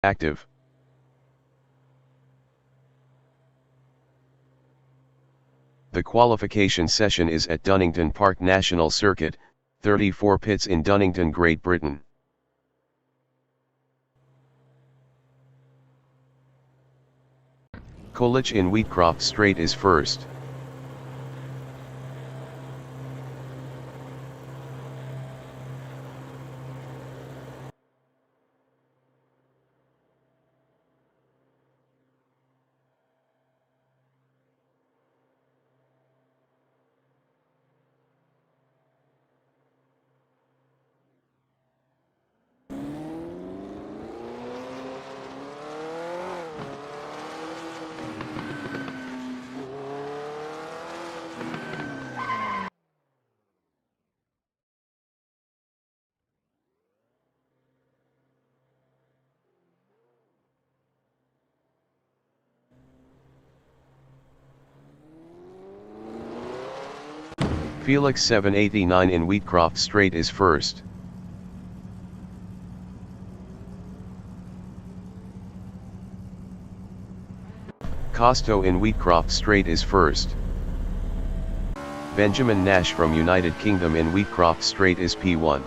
Active. The qualification session is at Donington Park National Circuit, 34 pits in Donington, Great Britain. Coolidge in Wheatcroft Straight is first. Felix 789 in Wheatcroft Straight is first. Costo in Wheatcroft Straight is first. Benjamin Nash from United Kingdom in Wheatcroft Straight is P1.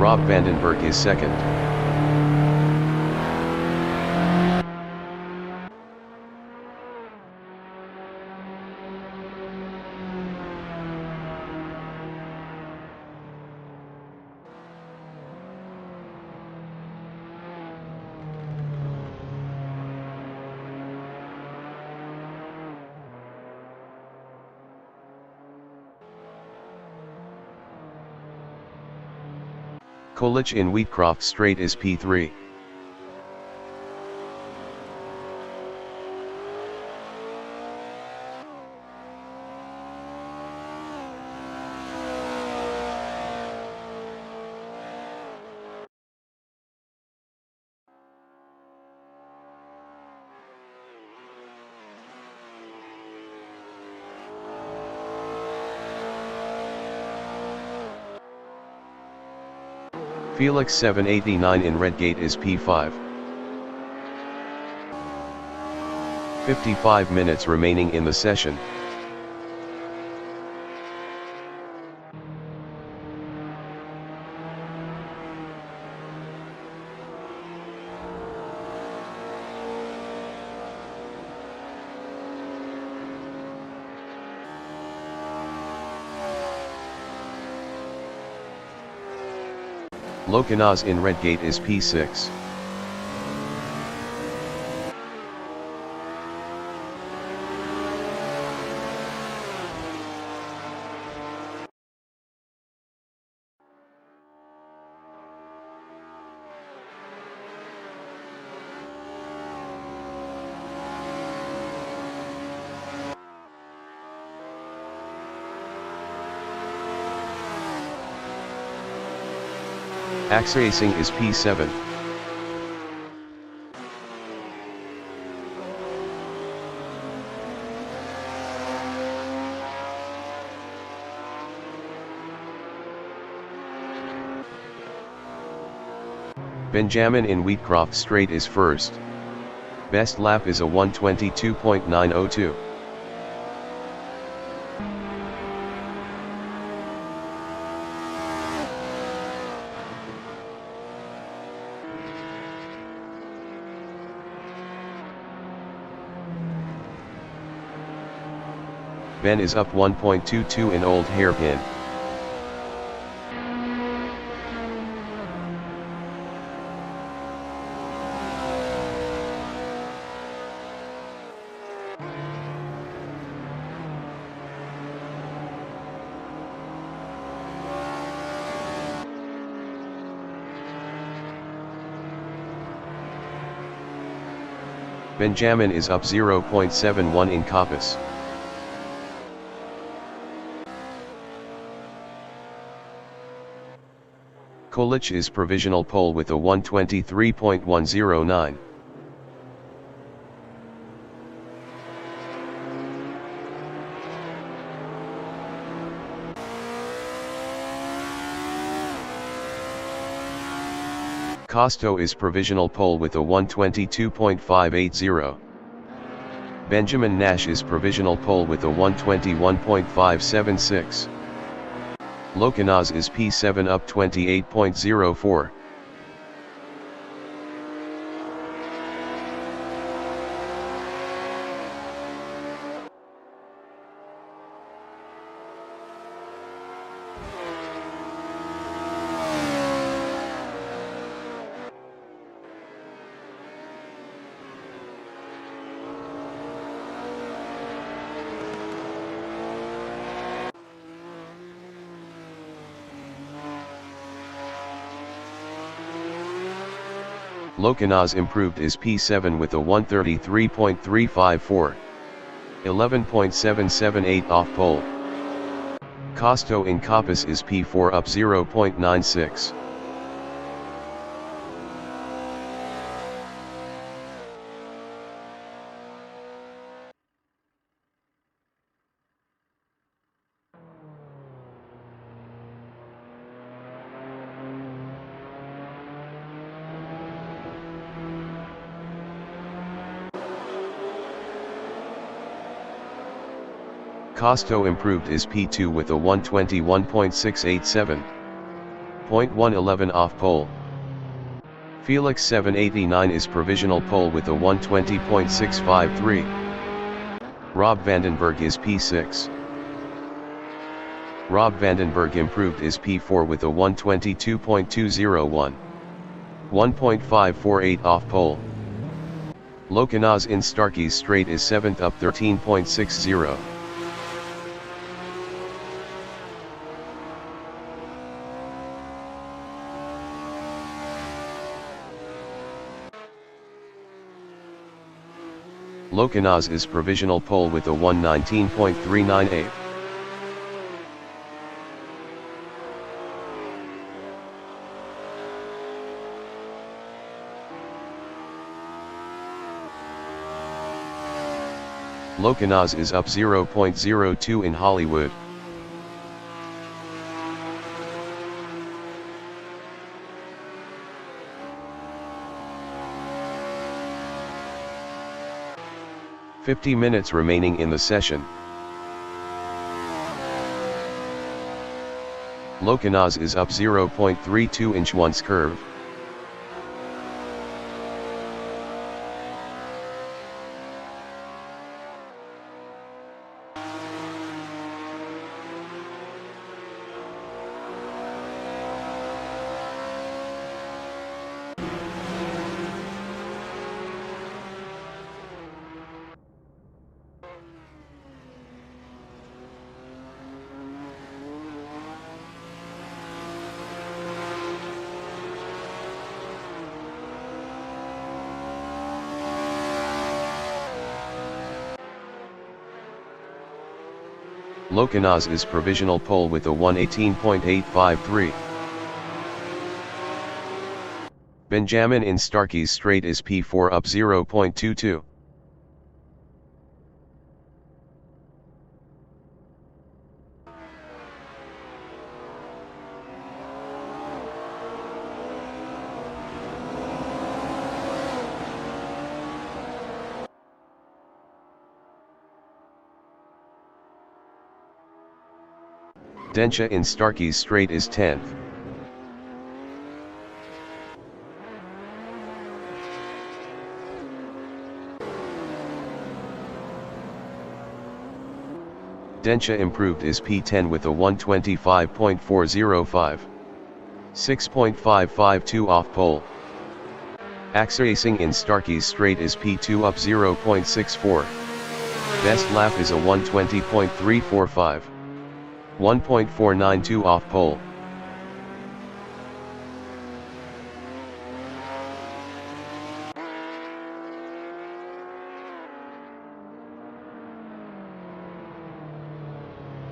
Rob Vandenberg is second. Coolidge in Wheatcroft Straight is P3. Felix 789 in Redgate is P5. 55 minutes remaining in the session. Lokanaz in Redgate is P6. Axe Racing is P7. Benjamin in Wheatcroft Straight is first. Best lap is a 1:22.902. Ben is up 1.22 in Old Hairpin. Benjamin is up 0.71 in Coppice. Kolich is provisional pole with a 123.109. Costo is provisional pole with a 122.580. Benjamin Nash is provisional pole with a 121.576. Lokanaz is P7 up 28.04. Lokanaz improved is P7 with a 133.354. 11.778 off pole. Costo in Coppice is P4 up 0.96. Costo improved is P2 with a 121.687. 0.111 off pole. Felix 789 is provisional pole with a 120.653. Rob Vandenberg is P6. Rob Vandenberg improved is P4 with a 122.201. 1.548 off pole. Lokanaz in Starkey's Straight is 7th up 13.60. Lokanaz is provisional pole with a 119.398. Lokanaz is up 0.02 in Hollywood. "50 minutes remaining in the session. Lokanaz is up 0.32 inch once curve. Lokanaz is provisional pole with a 118.853. Benjamin in Starkey's Straight is P4 up 0.22. Densha in Starkey's Straight is 10th. Densha improved is P10 with a 125.405. 6.552 off pole. Axracing in Starkey's Straight is P2 up 0.64. Best lap is a 120.345. 1.492 off pole.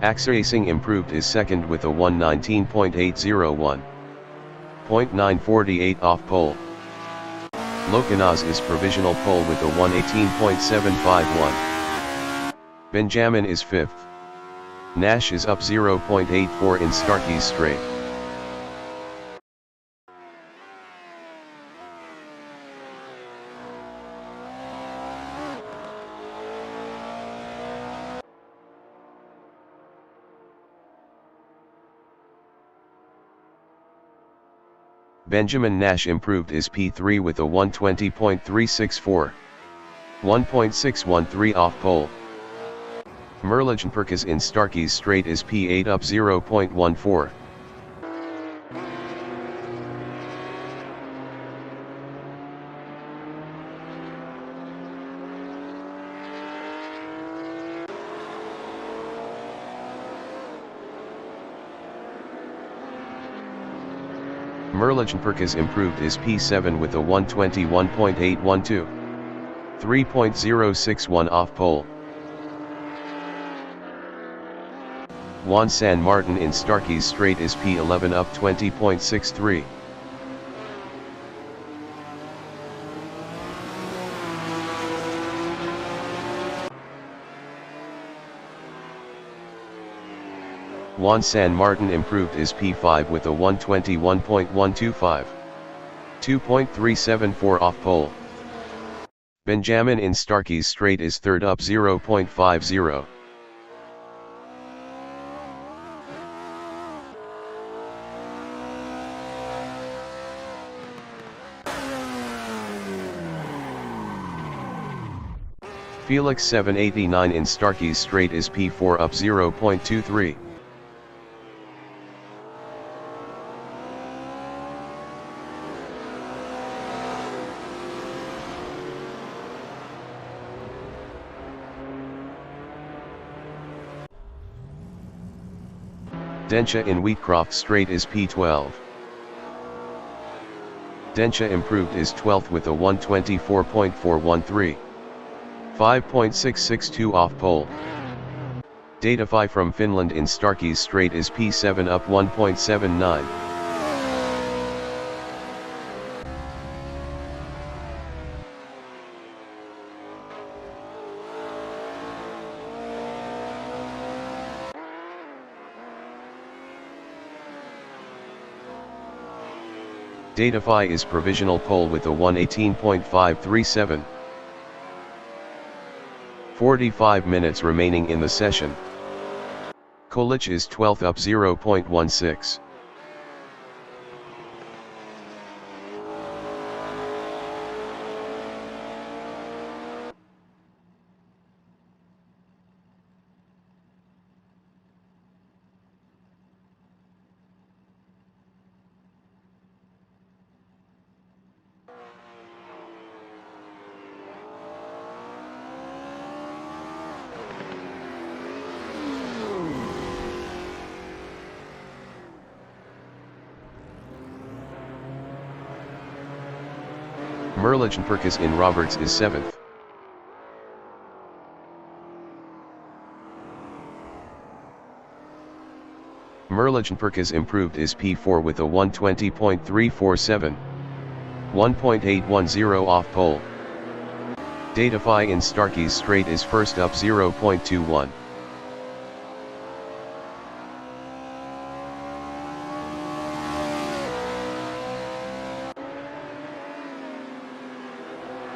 Racing improved is second with a 119.801. 0.948 off pole. Lokanaz is provisional pole with a 118.751. Benjamin is fifth. Nash is up 0.84 in Starkey's straight. Benjamin Nash improved is P3 with a 120.364. 1.613 off pole. Merligen Perkis in Starkey's straight is P8 up 0.14. Merligen Perkis improved is P7 with a 121.812. 3.061 off pole. Juan San Martin in Starkey's straight is P11 up 20.63. Juan San Martin improved is P5 with a 121.125. 2.374 off pole. Benjamin in Starkey's straight is third up 0.50. Felix 789 in Starkey's straight is P4 up 0.23. Densha in Wheatcroft straight is P12. Densha improved is 12th with a 124.413. 5.662 off pole. Datafy from Finland in Starkey's straight is P7 up 1.79. Datafy is provisional pole with a 118.537. 45 minutes remaining in the session. Kolich is 12th up 0.16. Merligen Perkis in Roberts is 7th. Merligen Perkis improved is P4 with a 120.347. 1.810 off pole. Datafy in Starkey's straight is first up 0.21.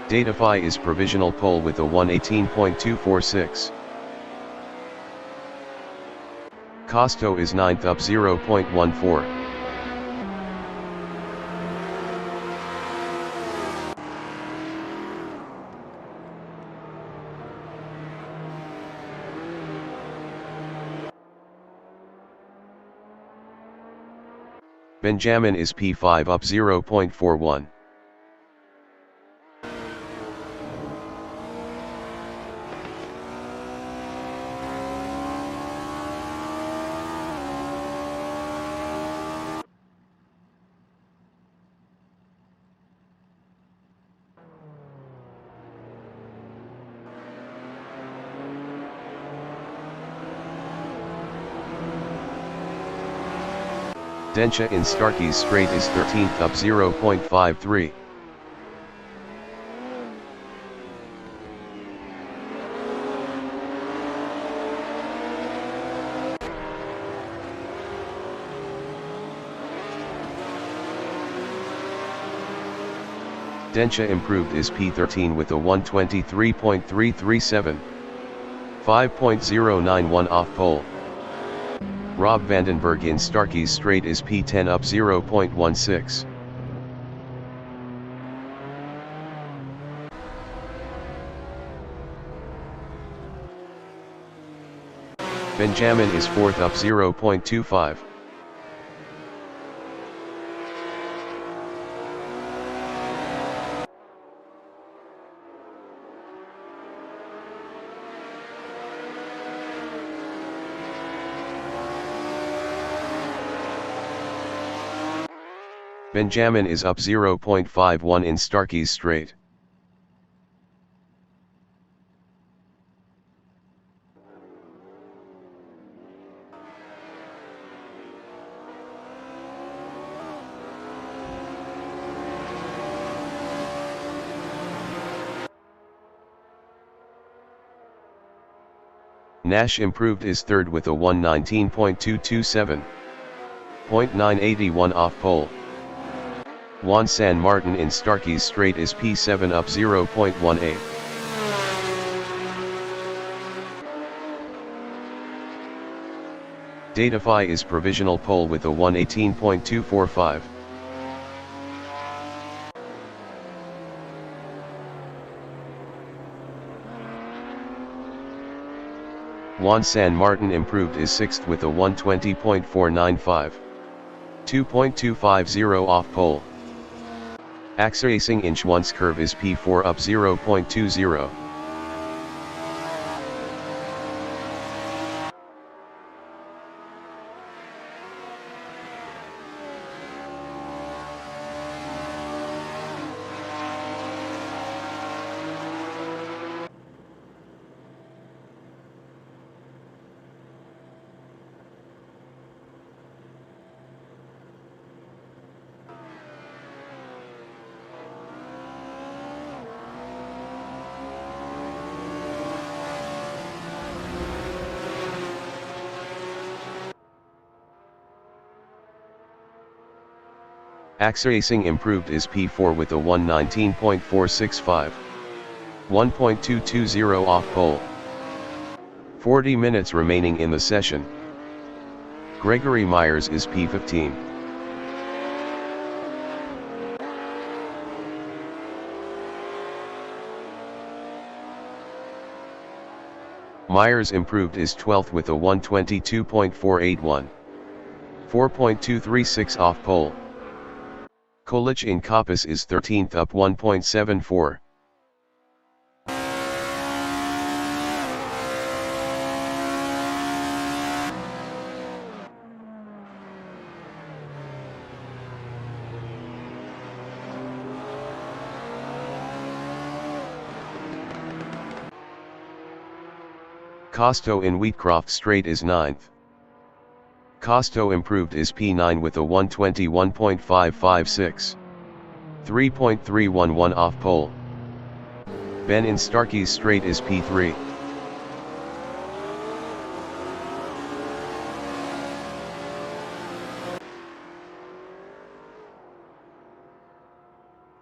Datafy is provisional pole with a 118.246. Costo is 9th up 0.14. Benjamin is P5 up 0.41. Densha in Starkey's Strait is 13th up 0.53. Densha improved is P13 with a 123.337. 5.091 off pole. Rob Vandenberg in Starkey's Strait is P10 up 0.16. Benjamin is 4th up 0.25. Benjamin is up 0.51 in Starkey's Strait. Nash improved is 3rd with a 119.227. 0.981 off pole. Juan San Martin in Starkey's Strait is P7 up 0.18. Datafy is provisional pole with a 118.245. Juan San Martin improved is 6th with a 120.495. 2.250 off pole. Accessing inch once curve is P4 up 0.20. Accessing improved is P4 with a 119.465. 1.220 off pole. 40 minutes remaining in the session. Gregory Myers is P15. Myers improved is 12th with a 122.481. 4.236 off pole. Kolich in Coppice is 13th up 1.74. Costo in Wheatcroft Strait is 9th. Costo improved is P9 with a 121.556. 3.311 off pole. Ben in Starkey's Strait is P3.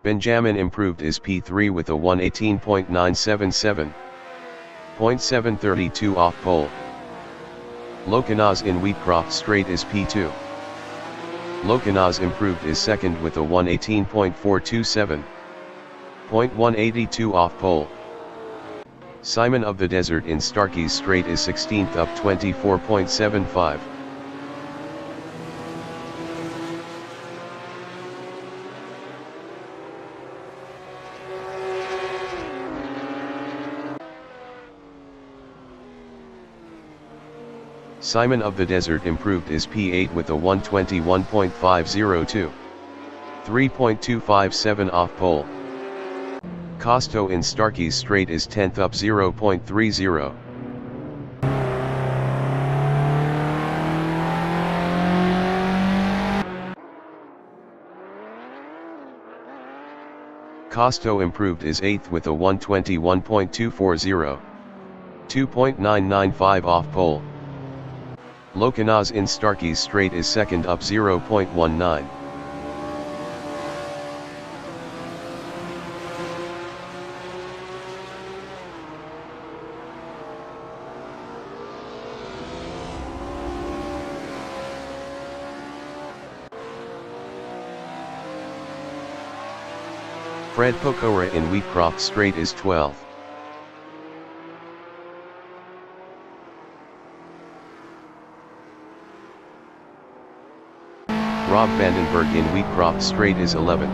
Benjamin improved is P3 with a 118.977. 0.732 off pole. Lokanaz in Wheatcroft Strait is P2. Lokanaz improved is 2nd with a 118.427. 0.182 off pole. Simon of the Desert in Starkey's Strait is 16th up 24.75. Simon of the Desert improved is P8 with a 121.502. 3.257 off pole. Costo in Starkey's Strait is 10th up 0.30. Costo improved is 8th with a 121.240. 2.995 off pole. Lokanaz in Starkey's Straight is second up 0.19. Fred Pokora in Wheatcroft Straight is 12th. Rob Vandenberg in Wheatcroft Straight is 11th.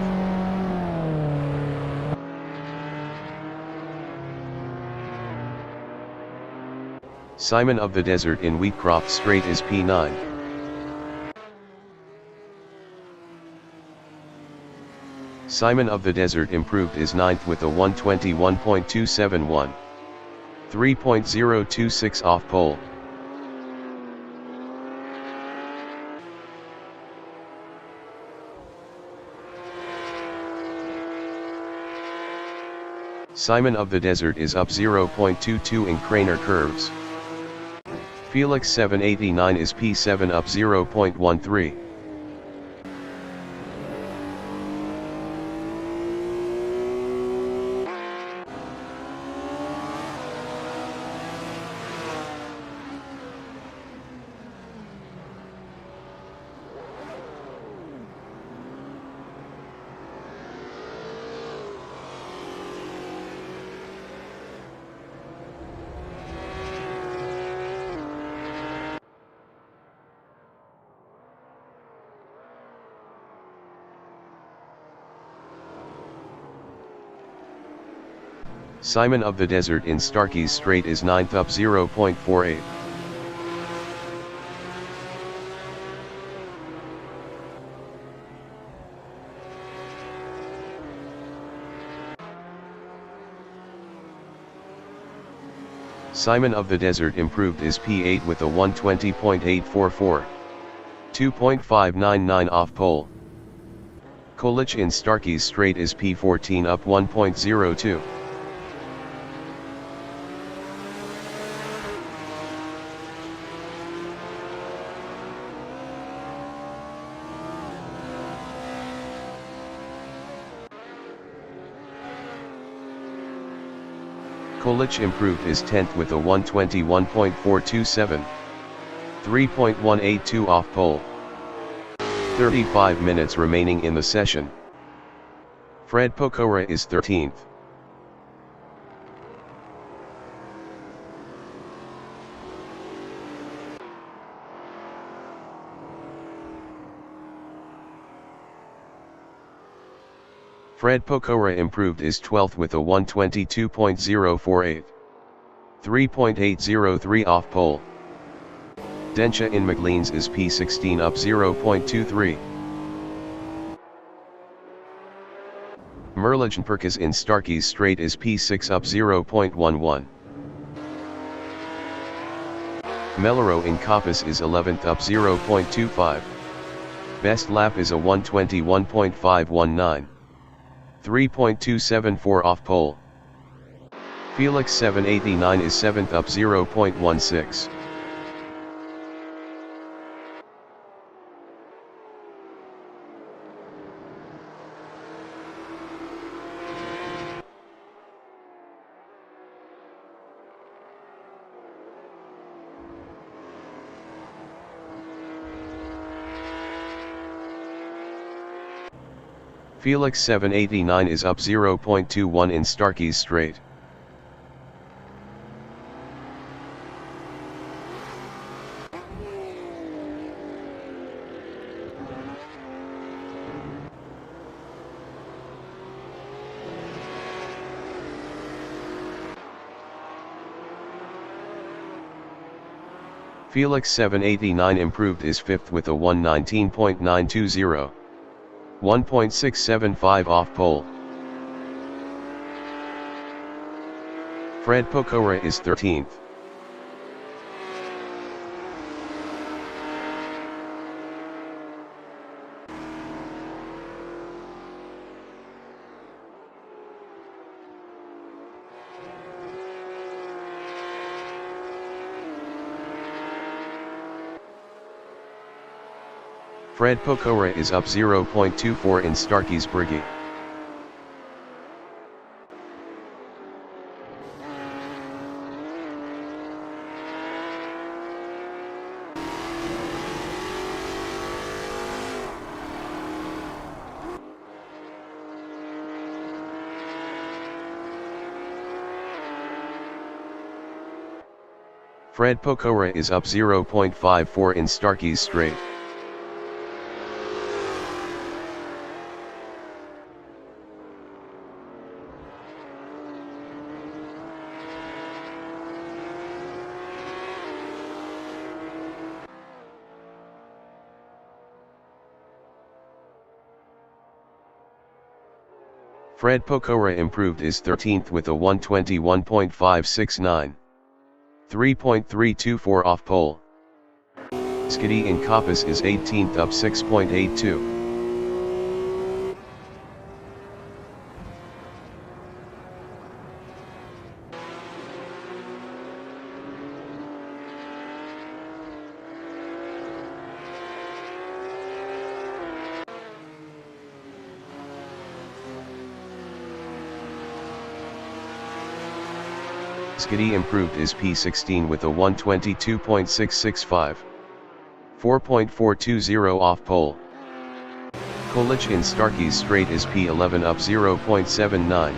Simon of the Desert in Wheatcroft Straight is P9. Simon of the Desert improved is 9th with a 121.271. 3.026 off pole. Simon of the Desert is up 0.22 in Craner curves. Felix 789 is P7 up 0.13. Simon of the Desert in Starkey's Straight is 9th up 0.48. Simon of the Desert improved is P8 with a 120.844. 2.599 off pole. Kolich in Starkey's Straight is P14 up 1.02. Kolich improved is 10th with a 121.427. 3.182 off pole. 35 minutes remaining in the session. Fred Pokora is 13th. Fred Pokora improved is 12th with a 122.048. 3.803 off pole. Densha in McLean's is P16 up 0.23. Merligen Perkis in Starkey's Straight is P6 up 0.11. Meloro in Coppice is 11th up 0.25. Best lap is a 121.519. 3.274 off pole. Felix 789 is 7th up 0.16. Felix 789 is up 0.21 in Starkey's Straight. Felix 789 improved is 5th with a 119.920. 1.675 off pole. Fred Pokora is 13th. Fred Pokora is up 0.24 in Starkey's Briggy. Fred Pokora is up 0.54 in Starkey's Straight. Fred Pokora improved is 13th with a 121.569. 3.324 off pole. Skiddy in Coppice is 18th up 6.82. Skiddy improved is P16 with a 122.665. 4.420 off pole. Kolich in Starkey's Straight is P11 up 0.79.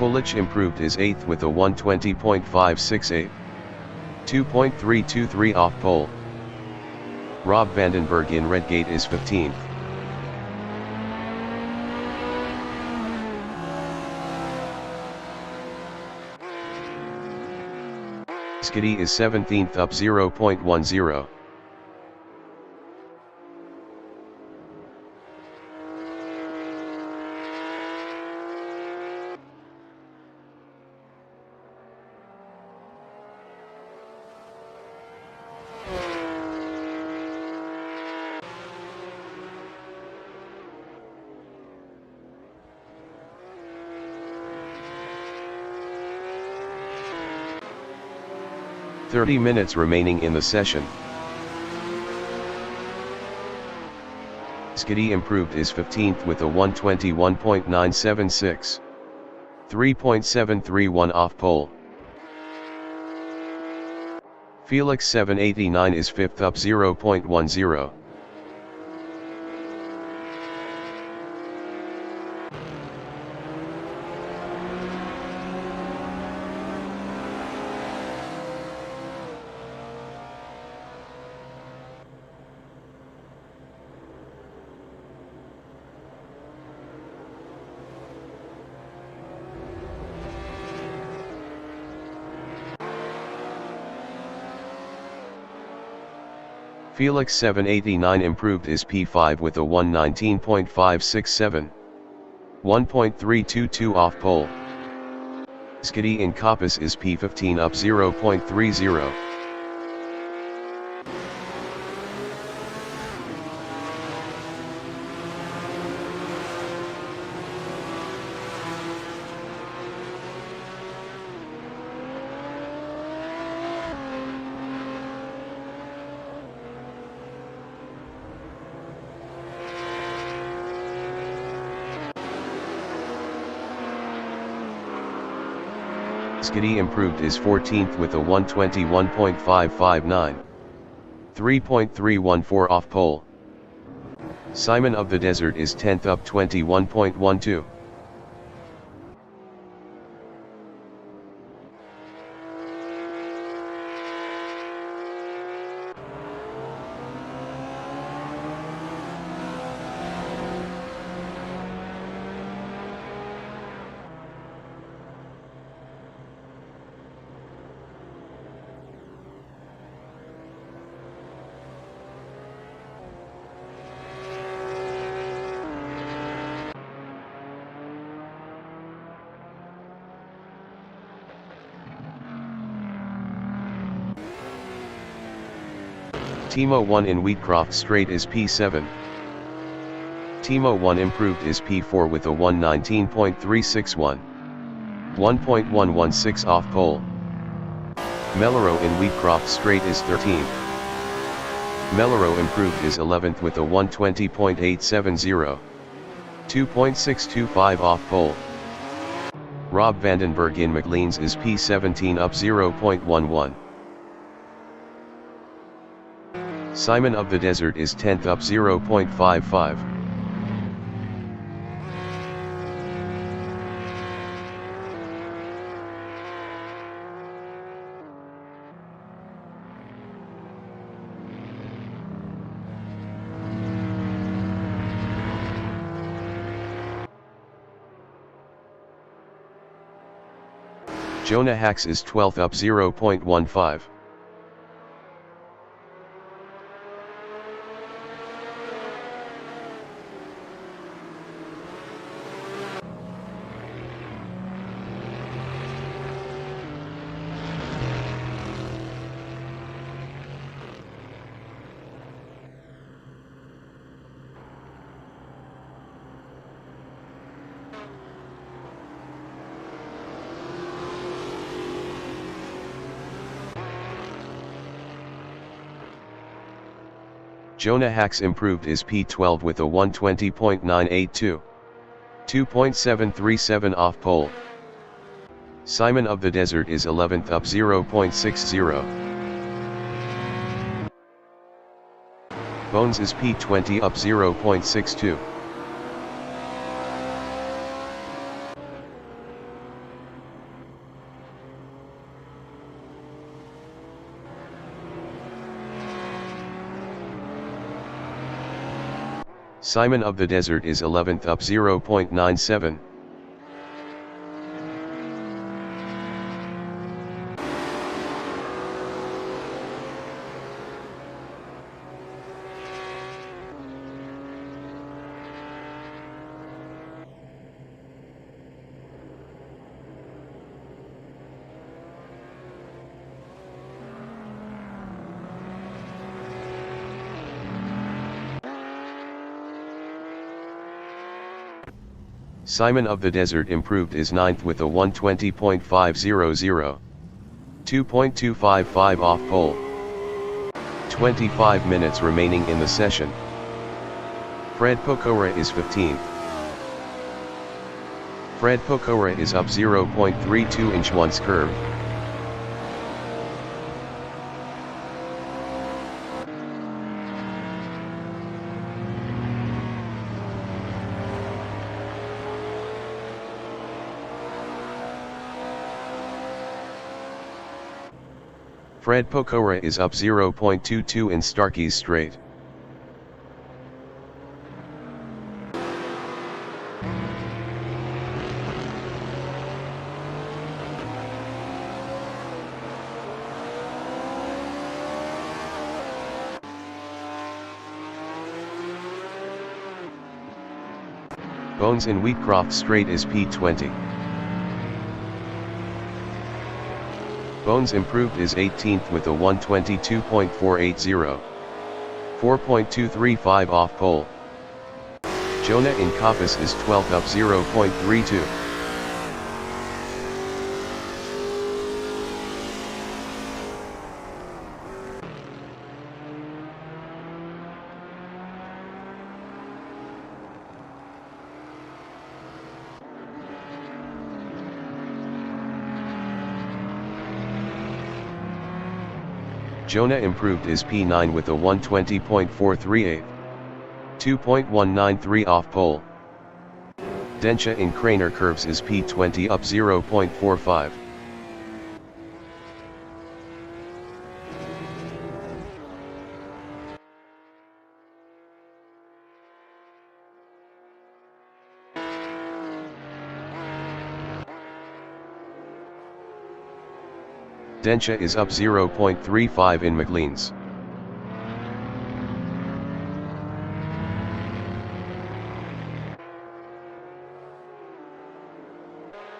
Kolich improved is 8th with a 120.568. 2.323 off pole. Rob Vandenberg in Redgate is 15th. Skiddy is 17th up 0.10. "30 minutes remaining in the session. Skiddy improved is 15th with a 121.976. 3.731 off pole. Felix 789 is 5th up 0.10. Felix 789 improved is P5 with a 119.567. 1.322 off pole. Skiddy in Coppice is P15 up 0.30. Skiddy improved is 14th with a 121.559. 3.314 off pole. Simon of the Desert is 10th up 21.12. Timo 1 in Wheatcroft Straight is P7. Timo 1 improved is P4 with a 119.361. 1.116 off pole. Melloro in Wheatcroft Straight is 13th. Melloro improved is 11th with a 120.870. 2.625 off pole. Rob Vandenberg in McLean's is P17 up 0.11. Simon of the Desert is 10th up 0.55. Jonah Hacks is 12th up 0.15. Jonah Hacks improved is P12 with a 120.982. 2.737 off pole. Simon of the Desert is 11th up 0.60. Bones is P20 up 0.62. Simon of the Desert is 11th up 0.97. Simon of the Desert improved is 9th with a 120.500. 2.255 off pole. 25 minutes remaining in the session. Fred Pokora is 15th. Fred Pokora is up 0.32 inch once curved. Fred Pokora is up 0.22 in Starkey's Straight. Bones in Wheatcroft Straight is P20. Bones improved is 18th with a 122.480. 4.235 off pole. Jonah in Coppice is 12th up 0.32. Jonah improved is P9 with a 120.438. 2.193 off pole. Densha in Craner Curves is P20 up 0.45. Densha is up 0.35 in McLean's.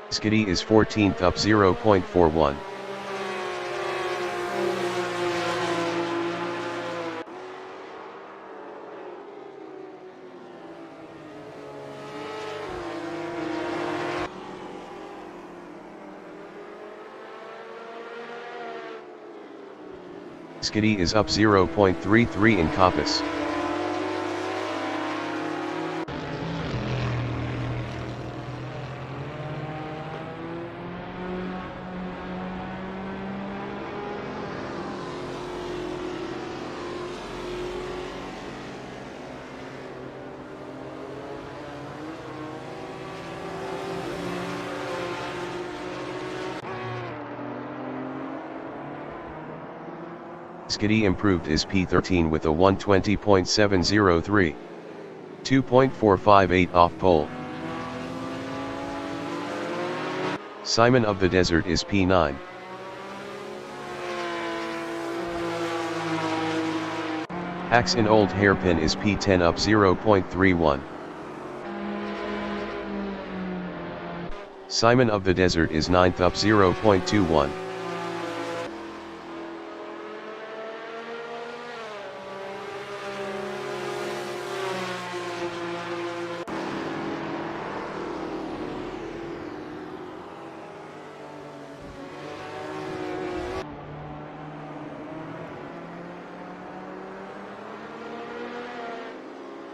Skiddy is 14th up 0.41. Skiddy is up 0.33 in Coppice. Skiddy improved is P13 with a 120.703. 2.458 off pole. Simon of the Desert is P9. Axe in Old Hairpin is P10 up 0.31. Simon of the Desert is 9th up 0.21.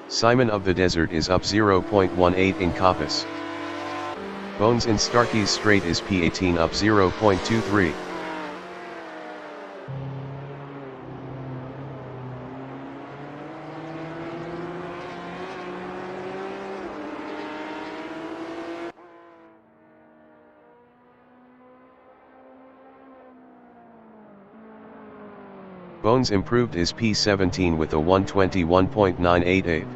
Simon of the Desert is up 0.18 in Coppice. Bones in Starkey's Strait is P18 up 0.23. Bones improved is P17 with a 121.988.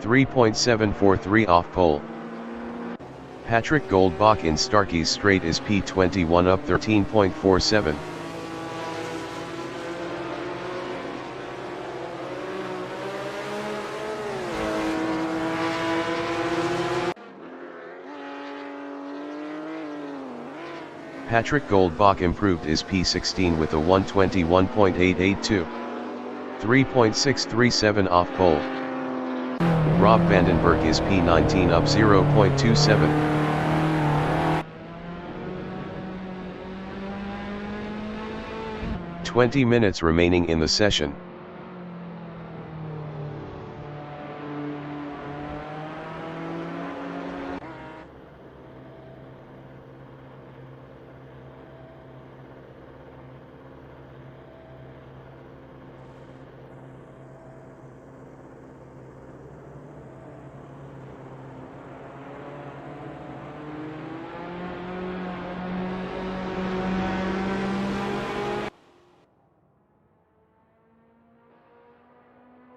3.743 off pole. Patrick Goldbach in Starkey's Strait is P21 up 13.47. Patrick Goldbach improved is P16 with a 121.882. 3.637 off pole. Rob Vandenberg is P19 up 0.27. "20 minutes remaining in the session.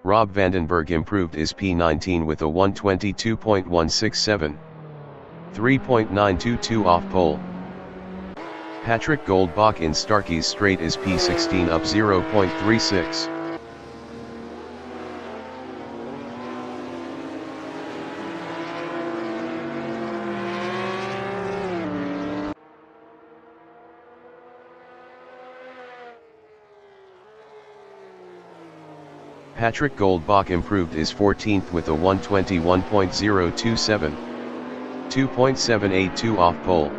Rob Vandenberg improved is P19 with a 122.167. 3.922 off pole. Patrick Goldbach in Starkey's Strait is P16 up 0.36. Patrick Goldbach improved is 14th with a 121.027. 2.782 off pole.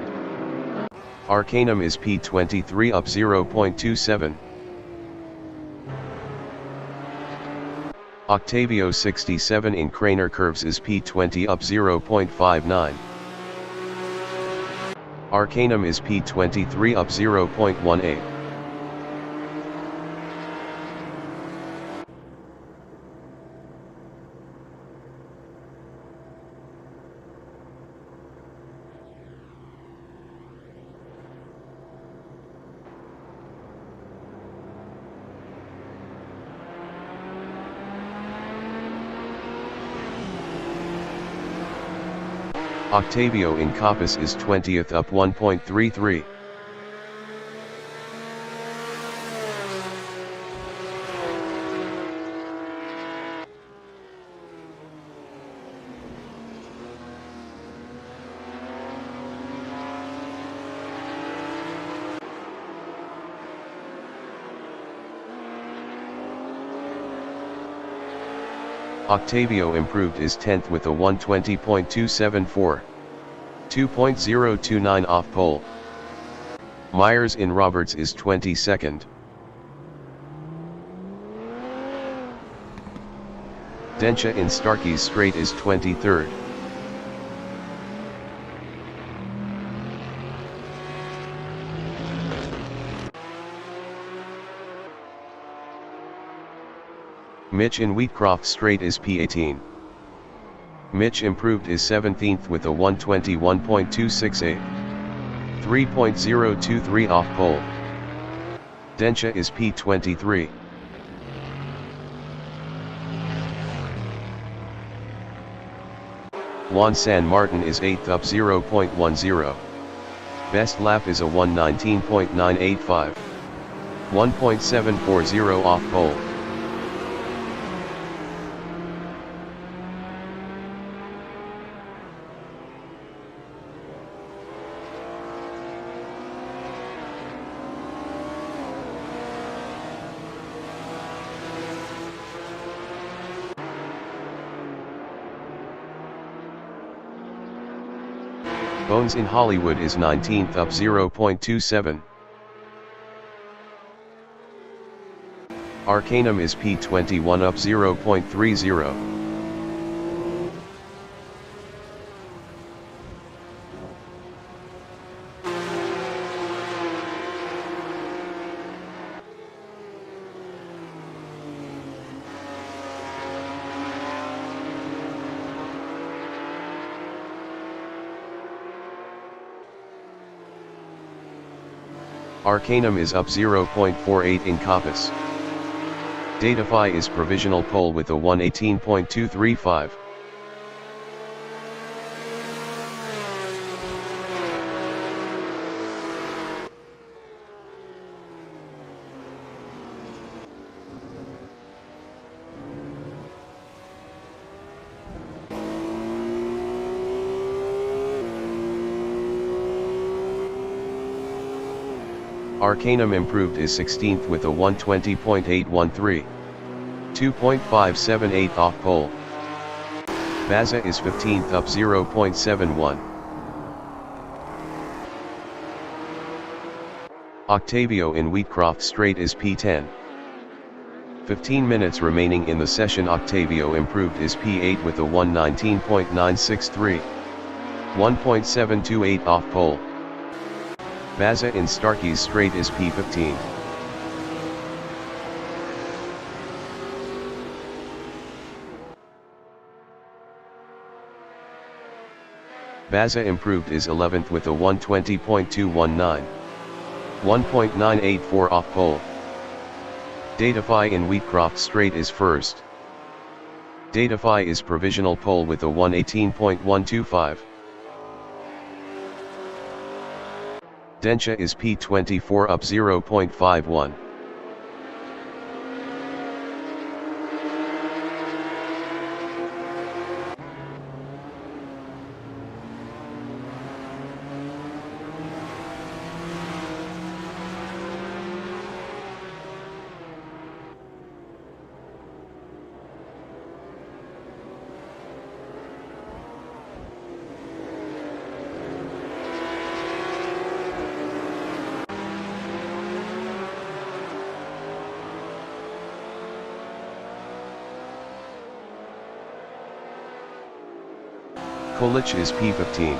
Arcanum is P23 up 0.27. Octavio 67 in Craner Curves is P20 up 0.59. Arcanum is P23 up 0.18. Octavio in Coppice is 20th up 1.33. Octavio improved is 10th with a 120.274. 2.029 off pole. Myers in Roberts is 22nd. Densha in Starkey's Strait is 23rd. Mitch in Wheatcroft Strait is P18. Mitch improved is 17th with a 121.268. 3.023 off pole. Densha is P23. Juan San Martin is 8th up 0.10. Best lap is a 119.985. 1.740 off pole. Bones in Hollywood is 19th up 0.27. Arcanum is P21 up 0.30. Arcanum is up 0.48 in Coppice. Datafy is provisional pole with a 118.235. Arcanum improved is 16th with a 120.813. 2.578 off pole. Bazza is 15th up 0.71. Octavio in Wheatcroft Strait is P10. 15 minutes remaining in the session. Octavio improved is P8 with a 119.963. 1.728 off pole. Bazza in Starkey's Strait is P15. Bazza improved is 11th with a 120.219. 1.984 off pole. Datafy in Wheatcroft Strait is first. Datafy is provisional pole with a 118.125. Densha is P24 up 0.51. Kolich is P15.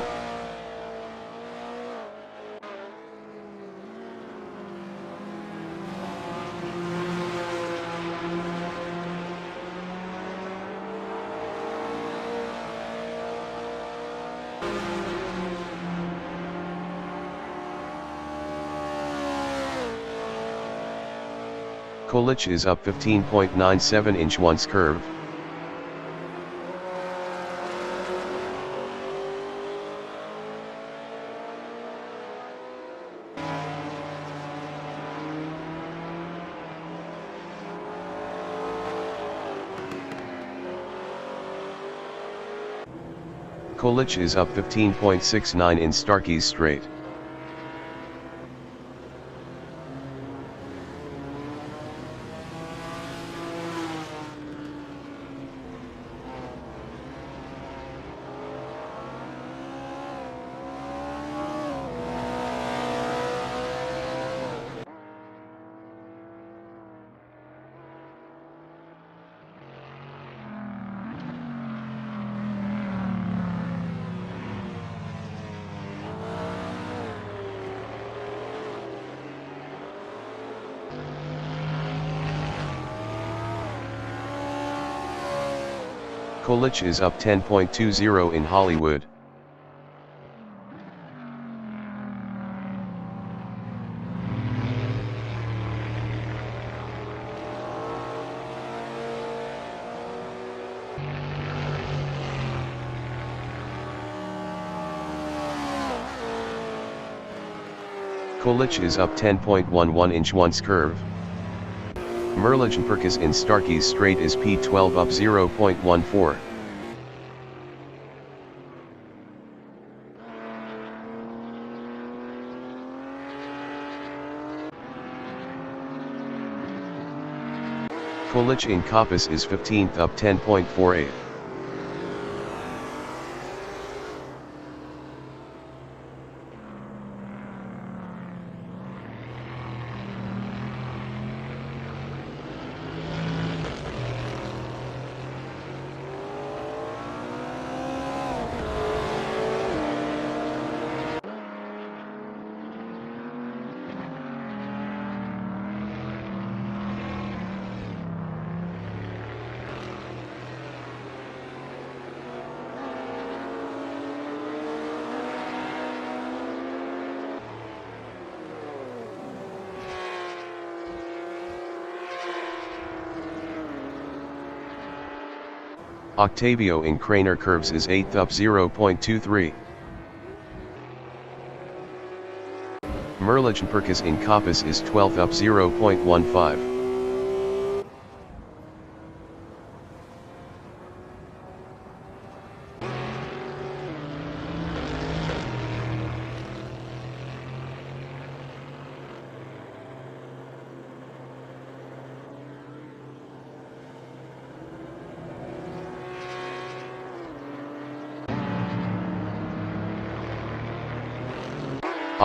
Kolich is up 15.97 inch once curve. Kolich is up 15.69 in Starkey's Strait. Colich is up 10.20 in Hollywood. Colich is up 10.11 inch once curve. Merligen-Perkis in Starkey's Straight is P12 up 0.14. Colich in Coppice is 15th up 10.48. Octavio in Craner Curves is 8th up 0.23. Merligen-Perkis in Coppice is 12th up 0.15.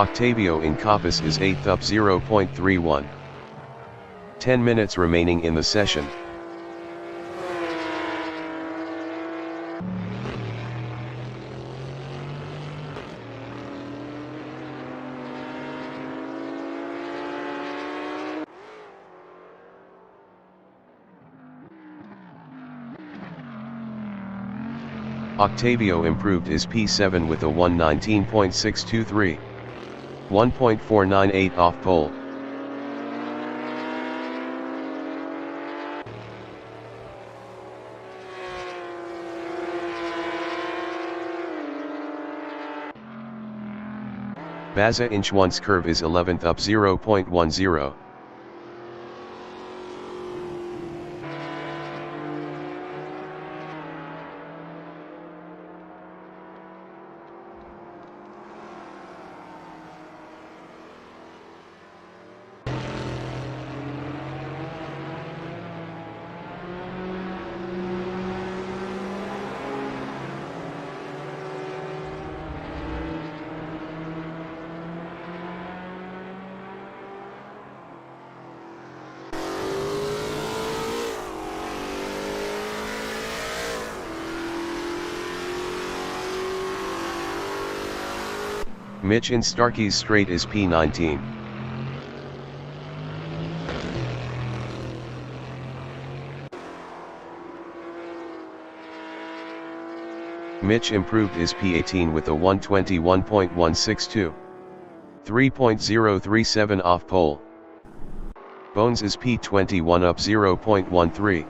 Octavio in Coppice is 8th up 0.31. 10 minutes remaining in the session. Octavio improved his P7 with a 119.623. 1.498 off pole. Bazza inch once curve is 11th up 0.10. Mitch in Starkey's Straight is P19. Mitch improved his P18 with a 121.162. 3.037 off pole. Bones is P21 up 0.13.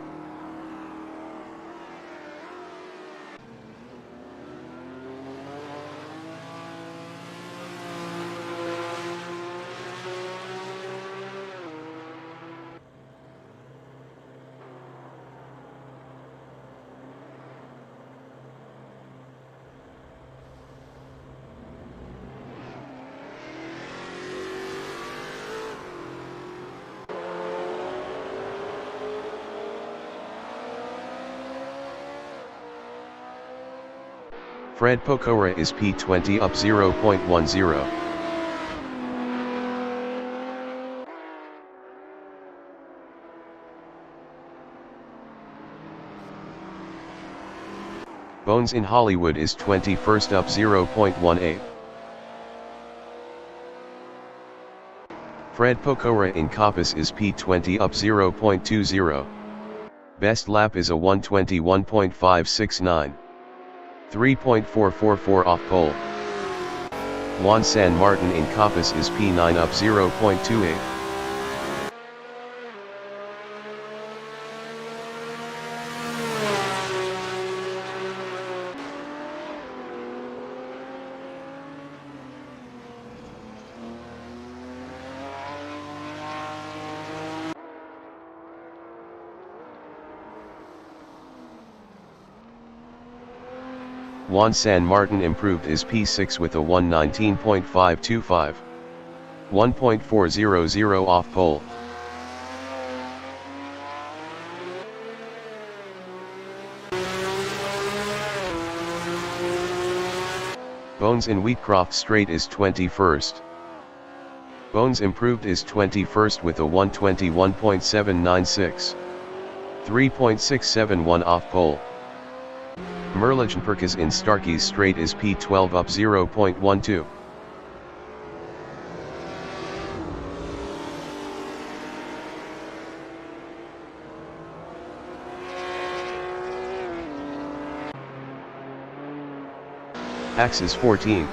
Fred Pokora is P20 up 0.10. Bones in Hollywood is 21st up 0.18. Fred Pokora in Coppice is P20 up 0.20. Best lap is a 1:21.569. 3.444 off pole. Juan San Martin in Coppice is P9 up 0.28. Juan San Martin improved is P6 with a 1:19.525. 1.400 off pole. Bones in Wheatcroft Straight is 21st. Bones improved is 21st with a 1:21.796. 3.671 off pole. Merligen-Perkins in Starkey's Straight is P12 up 0.12. Axe is 14th.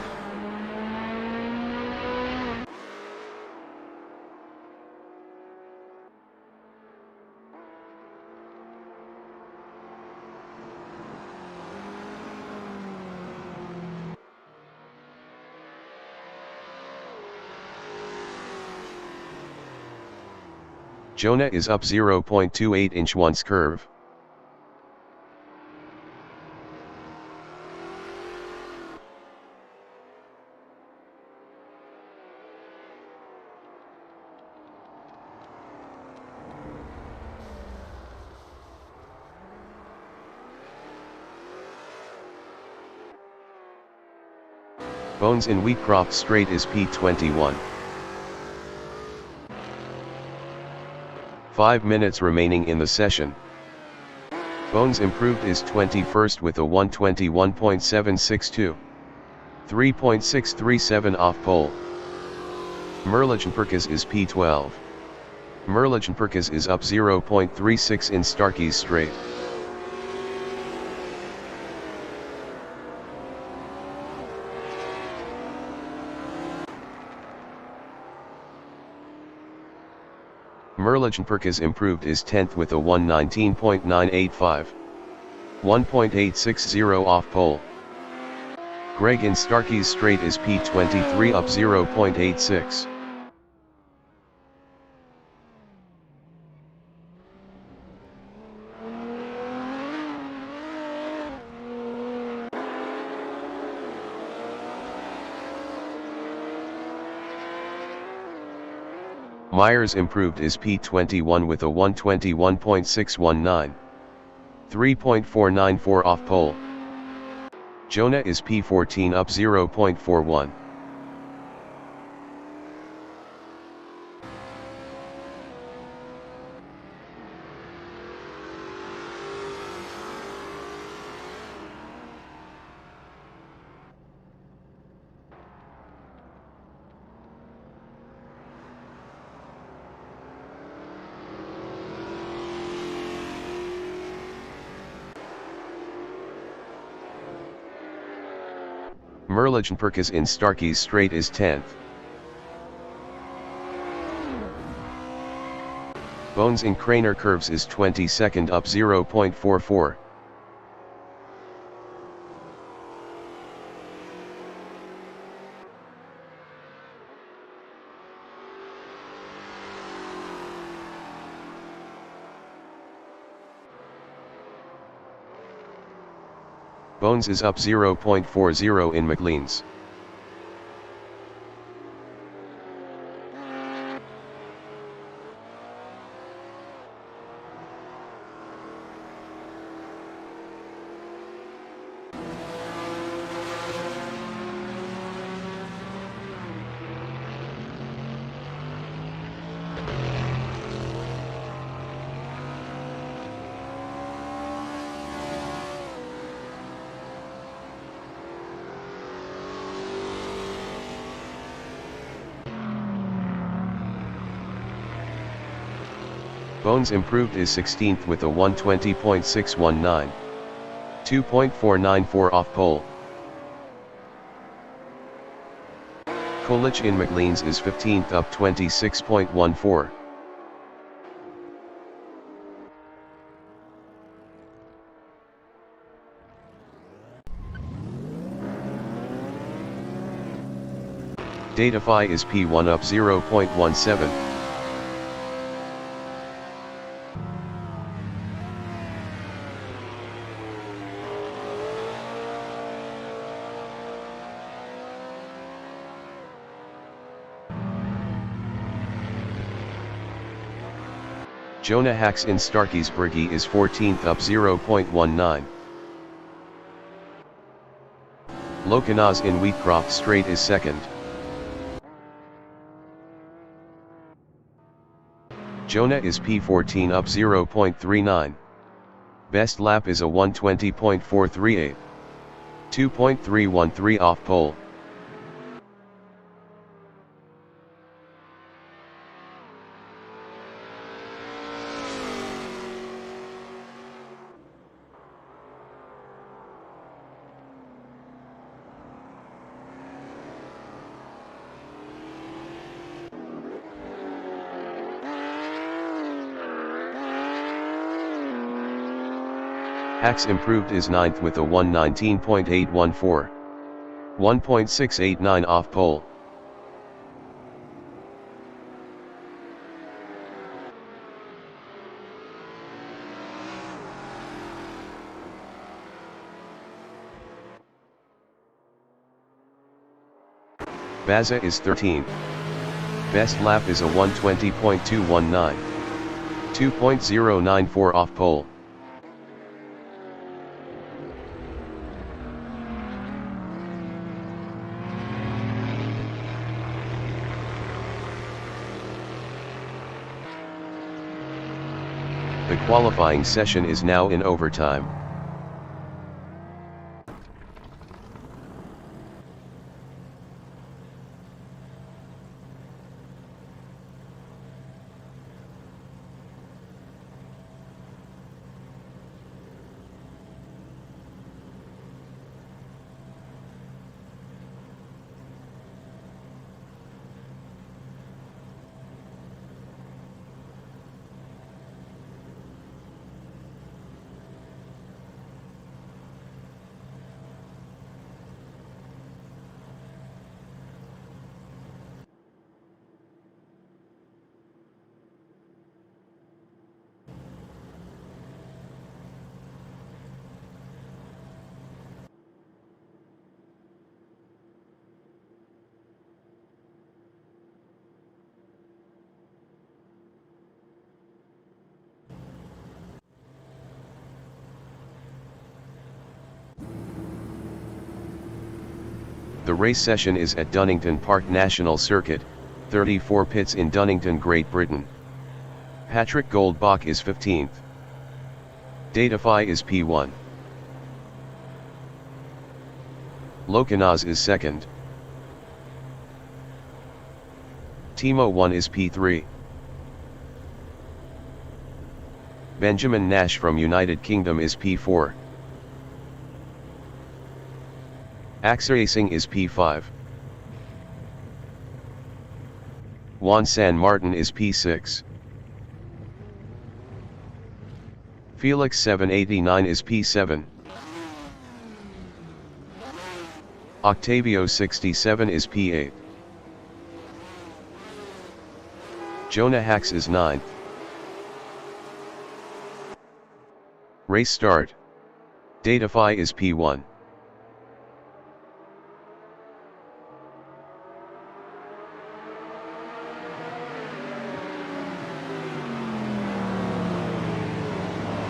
Jonah is up 0.28 inch once curve. Bones in Wheatcroft Straight is P21. 5 minutes remaining in the session. Bones improved is 21st with a 1:21.762. 3.637 off pole. Merligen-Perkins is P12. Merligen-Perkins is up 0.36 in Starkey's Straight. Merligen-Perkins improved is 10th with a 1:19.985. 1.860 off pole. Greg in Starkey's Straight is P23 up 0.86. Myers improved is P21 with a 1:21.619. 3.494 off pole. Jonah is P14 up 0.41. Merligen-Perkins in Starkey's Straight is 10th. Bones in Craner Curves is 22nd up 0.44. Bones is up 0.40 in McLean's. Bones improved is 16th with a 120.619. 2.494 off pole. Kolich in McLean's is 15th up 26.14. Datafy is P1 up 0.17. Jonah Hacks in Starkey's Briggy is 14th up 0.19. Lokanaz in Wheatcroft Straight is 2nd. Jonah is P14 up 0.39. Best lap is a 120.438. 2.313 off pole. Hacks improved is 9th with a 119.814. 1.689 off pole. Bazza is 13th. Best lap is a 120.219. 2.094 off pole. The qualifying session is now in overtime. The race session is at Donington Park National Circuit, 34 pits in Donington, Great Britain. Patrick Goldbach is 15th. Datafy is P1. Lokanaz is 2nd. Timo 1 is P3. Benjamin Nash from United Kingdom is P4. Axe Racing is P5. Juan San Martin is P6. Felix 789 is P7. Octavio 67 is P8. Jonah Hacks is 9th. Race start. Datafy is P1.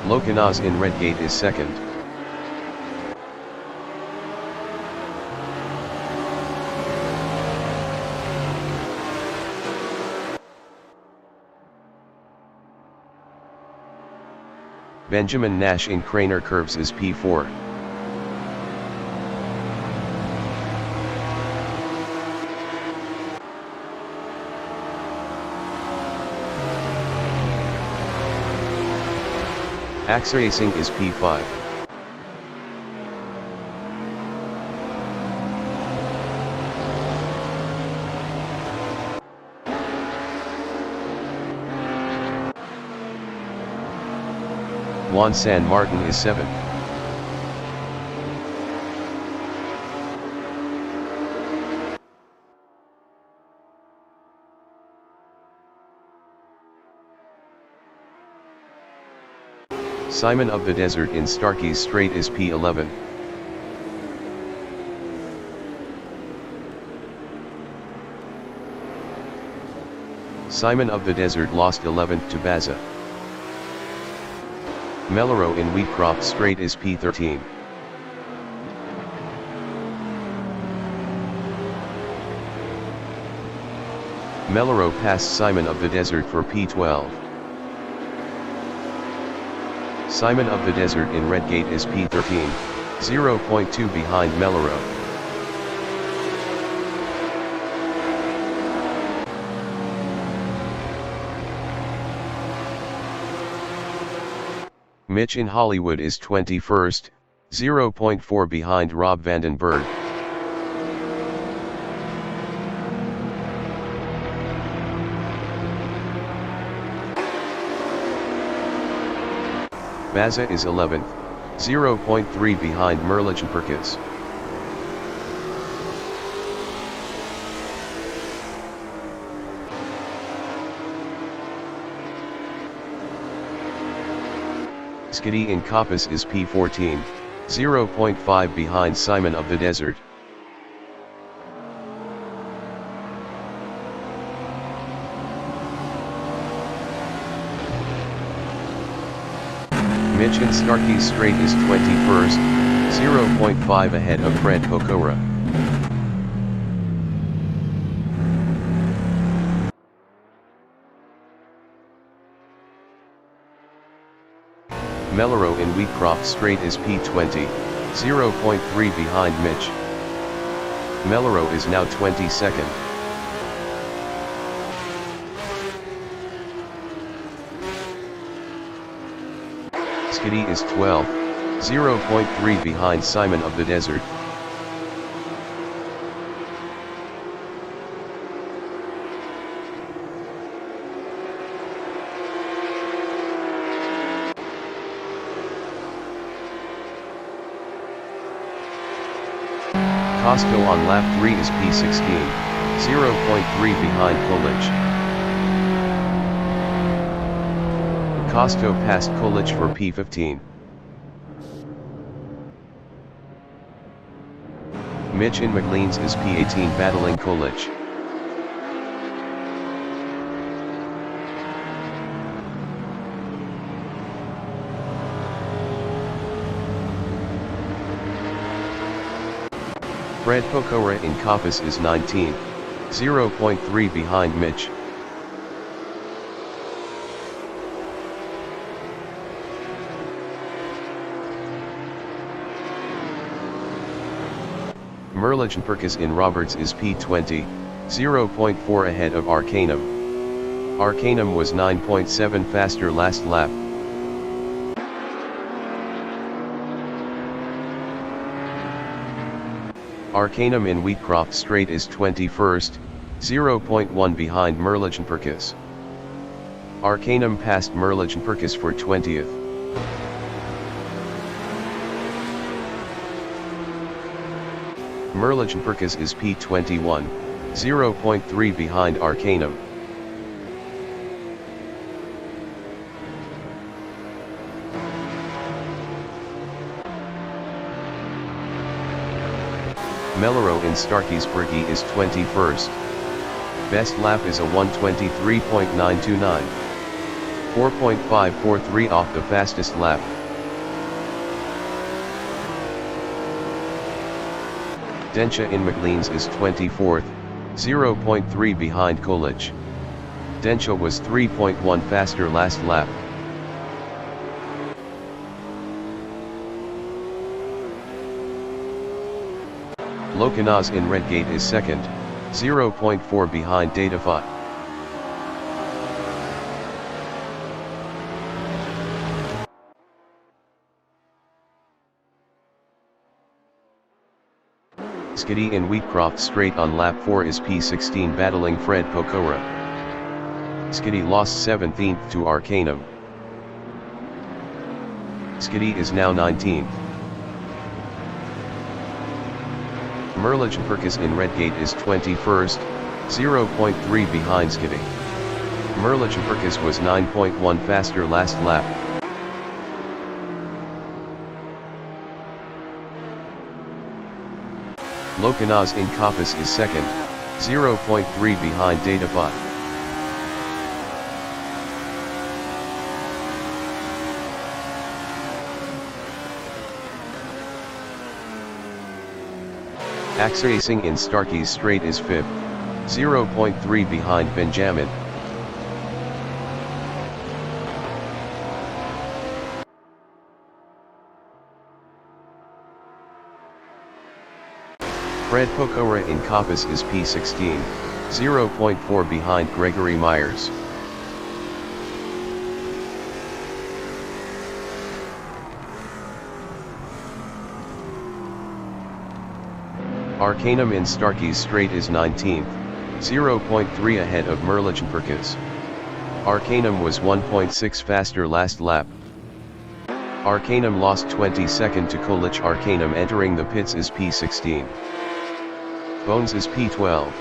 Lokanaz in Redgate is 2nd. Benjamin Nash in Craner Curves is P4. Accelerating is P5. Juan San Martin is 7. Simon of the Desert in Starkey's Strait is P11. Simon of the Desert lost 11th to Bazza. Meloro in Wheatcroft Strait is P13. Meloro passed Simon of the Desert for P12. Simon of the Desert in Redgate is P13, 0.2 behind Meloro. Mitch in Hollywood is 21st, 0.4 behind Rob Vandenberg. Bazza is 11th, 0.3 behind Merlichen Perkins. Skiddy in Coppice is P14, 0.5 behind Simon of the Desert. Mitch in Starkey's Strait is 21st, 0.5 ahead of Fred Pokora. Meloro in Wheatcroft Strait is P20, 0.3 behind Mitch. Meloro is now 22nd. Skiddy is 12th, 0.3 behind Simon of the Desert. Costco on lap 3 is P16, 0.3 behind Coolidge. Costo passed Coolidge for P15. Mitch in McLean's is P18 battling Coolidge. Fred Pokora in Coppice is 19th, 0.3 behind Mitch. Merlichen Perkins in Roberts is P20, 0.4 ahead of Arcanum. Arcanum was 9.7 faster last lap. Arcanum in Wheatcroft Strait is 21st, 0.1 behind Merlichen Perkins. Arcanum passed Merlichen Perkins for 20th. Merlichen Perkins is P21, 0.3 behind Arcanum. Meloro in Starkey's Briggy is 21st. Best lap is a 1:23.929. 4.543 off the fastest lap. Densha in McLean's is 24th, 0.3 behind Coolidge. Densha was 3.1 faster last lap. Lokanaz in Redgate is 2nd, 0.4 behind Datafy. Skiddy in Wheatcroft Straight on lap 4 is P16 battling Fred Pokora. Skiddy lost 17th to Arcanum. Skiddy is now 19th. Merlich Perkis in Redgate is 21st, 0.3 behind Skiddy. Merlich Perkis was 9.1 faster last lap. Lokanaz in Coppice is second, 0.3 behind Datapot. Axracing in Starkey's Straight is 5th, 0.3 behind Benjamin. Fred Pokora in Coppice is P16, 0.4 behind Gregory Myers. Arcanum in Starkey's Straight is 19th, 0.3 ahead of Merlich Perkis. Arcanum was 1.6 faster last lap. Arcanum lost 22nd to Kolich. Arcanum entering the pits is P16. Bones is P12.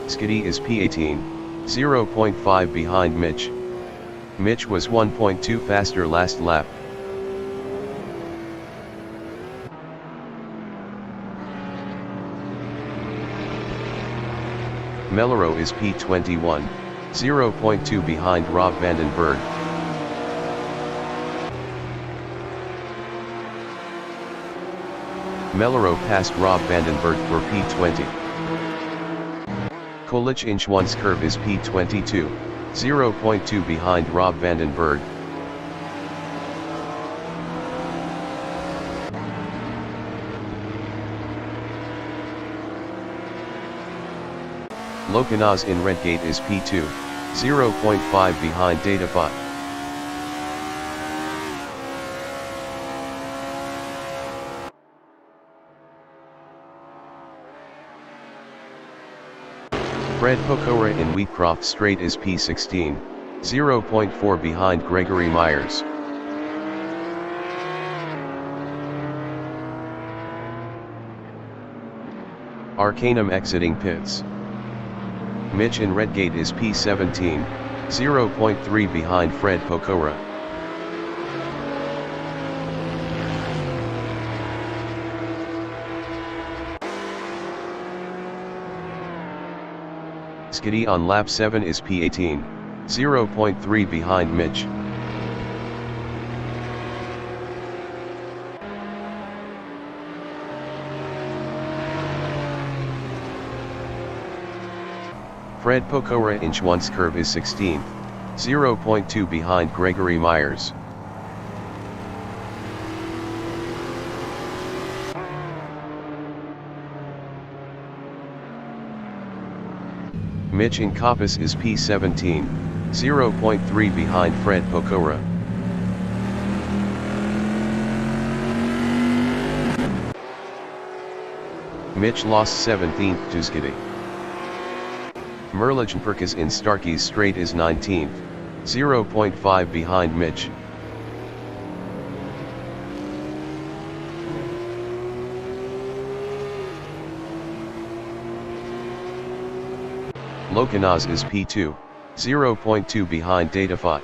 Skiddy is P18, 0.5 behind Mitch. Mitch was 1.2 faster last lap. Mellero is P21, 0.2 behind Rob Vandenberg. Mellero passed Rob Vandenberg for P20. Kolich in Schwann's curve is P22, 0.2 behind Rob Vandenberg. Lokanaz in Redgate is P2, 0.5 behind Datapot. Fred Pokora in Wheatcroft Straight is P16, 0.4 behind Gregory Myers. Arcanum exiting pits. Mitch in Redgate is P17, 0.3 behind Fred Pokora. Skiddy on lap 7 is P18, 0.3 behind Mitch. Fred Pokora in Schwann's curve is 16th, 0.2 behind Gregory Myers. Mitch in Coppice is P17, 0.3 behind Fred Pokora. Mitch lost 17th to Skiddy. Merlich Perkis in Starkey's Straight is 19th, 0.5 behind Mitch. Lokanaz is P2, 0.2 behind Datapot.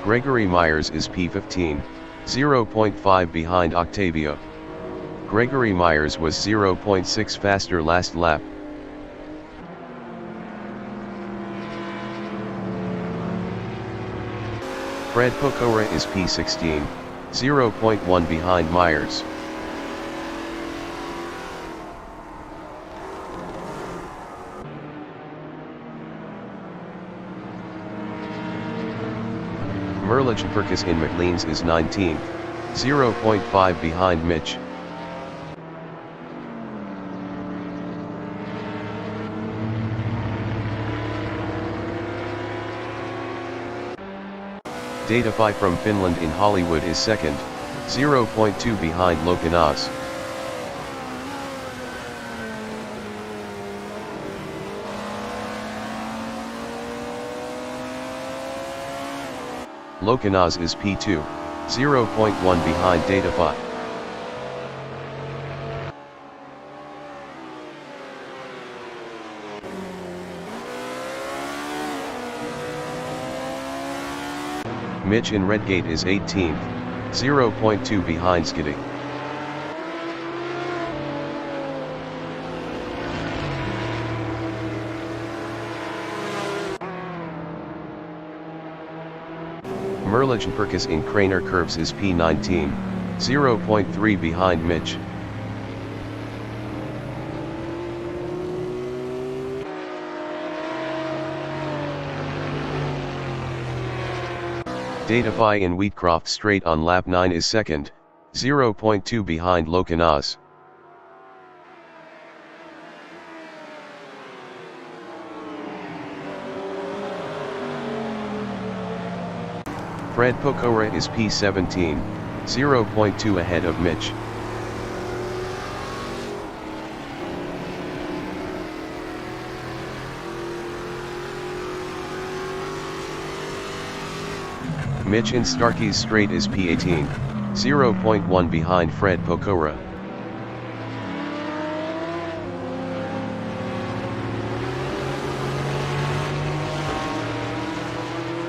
Gregory Myers is P15, 0.5 behind Octavio. Gregory Myers was 0.6 faster last lap. Fred Pokora is P16, 0.1 behind Myers. Merlich Perkis in McLean's is 19th, 0.5 behind Mitch. Datafy from Finland in Hollywood is second, 0.2 behind Lokanas. Lokanas is P2, 0.1 behind Datafy. Mitch in Redgate is 18th, 0.2 behind Skiddy. Merlich Perkis in Craner Curves is P19, 0.3 behind Mitch. Datafy in Wheatcroft Straight on lap 9 is second, 0.2 behind Lokanas. Fred Pokora is P17, 0.2 ahead of Mitch. Mitch in Starkey's Straight is P18, 0.1 behind Fred Pokora.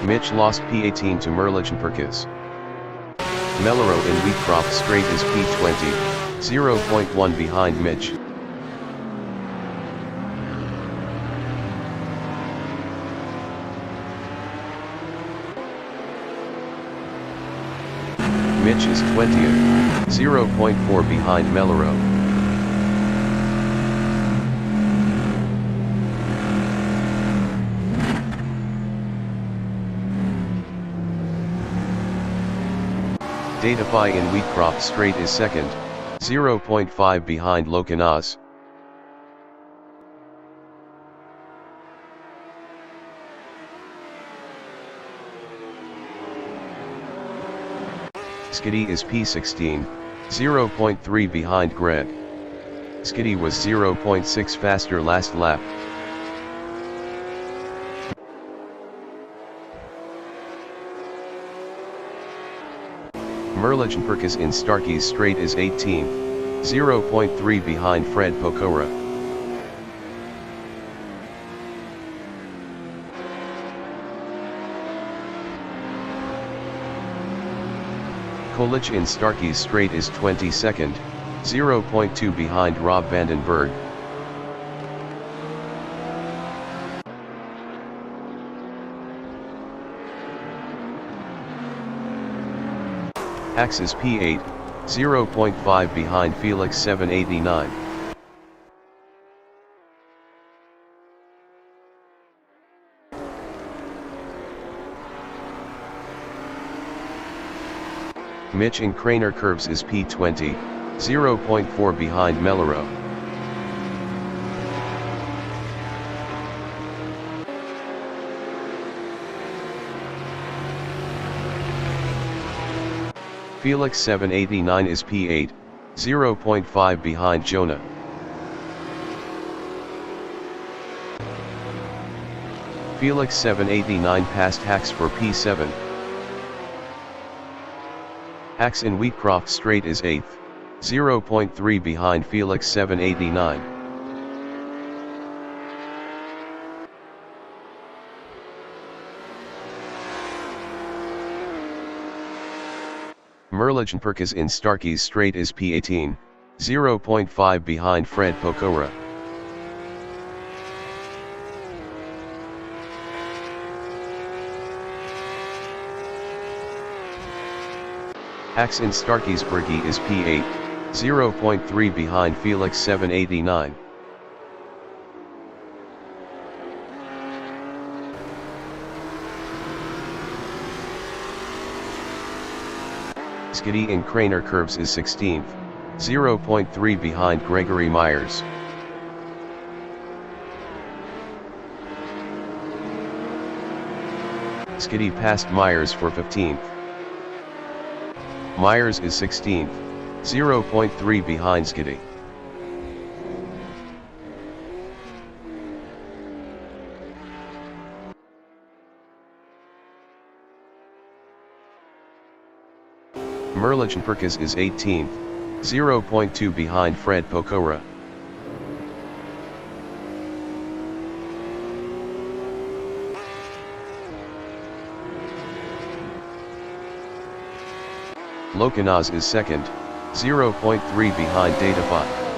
Mitch lost P18 to Merlich Perkis. Melero in Wheatcroft Straight is P20, 0.1 behind Mitch. Mitch is 20th, 0.4 behind Melero. Datafy in Wheatcroft Straight is second, 0.5 behind Lokanas. Skiddy is P16, 0.3 behind Greg. Skiddy was 0.6 faster last lap. Merlich Perkis in Starkey's Straight is 18th, 0.3 behind Fred Pokora. Kolich in Starkey's Straight is 22nd, 0.2 behind Rob Vandenberg. Axe is P8, 0.5 behind Felix 789. Mitch in Craner Curves is P20, 0.4 behind Melero. Felix 789 is P8, 0.5 behind Jonah. Felix 789 passed Hacks for P7. Hacks in Wheatcroft Straight is 8th, 0.3 behind Felix 789. Merlich Perkis in Starkey's Straight is P18, 0.5 behind Fred Pokora. Hacks in Starkey's Bergie is P8, 0.3 behind Felix 789. Skiddy in Craner curves is 16th, 0.3 behind Gregory Myers. Skiddy passed Myers for 15th. Myers is 16th, 0.3 behind Skiddy. Merlichen Perkis is 18th, 0.2 behind Fred Pokora. Lokanaz is 2nd, 0.3 behind Datafy.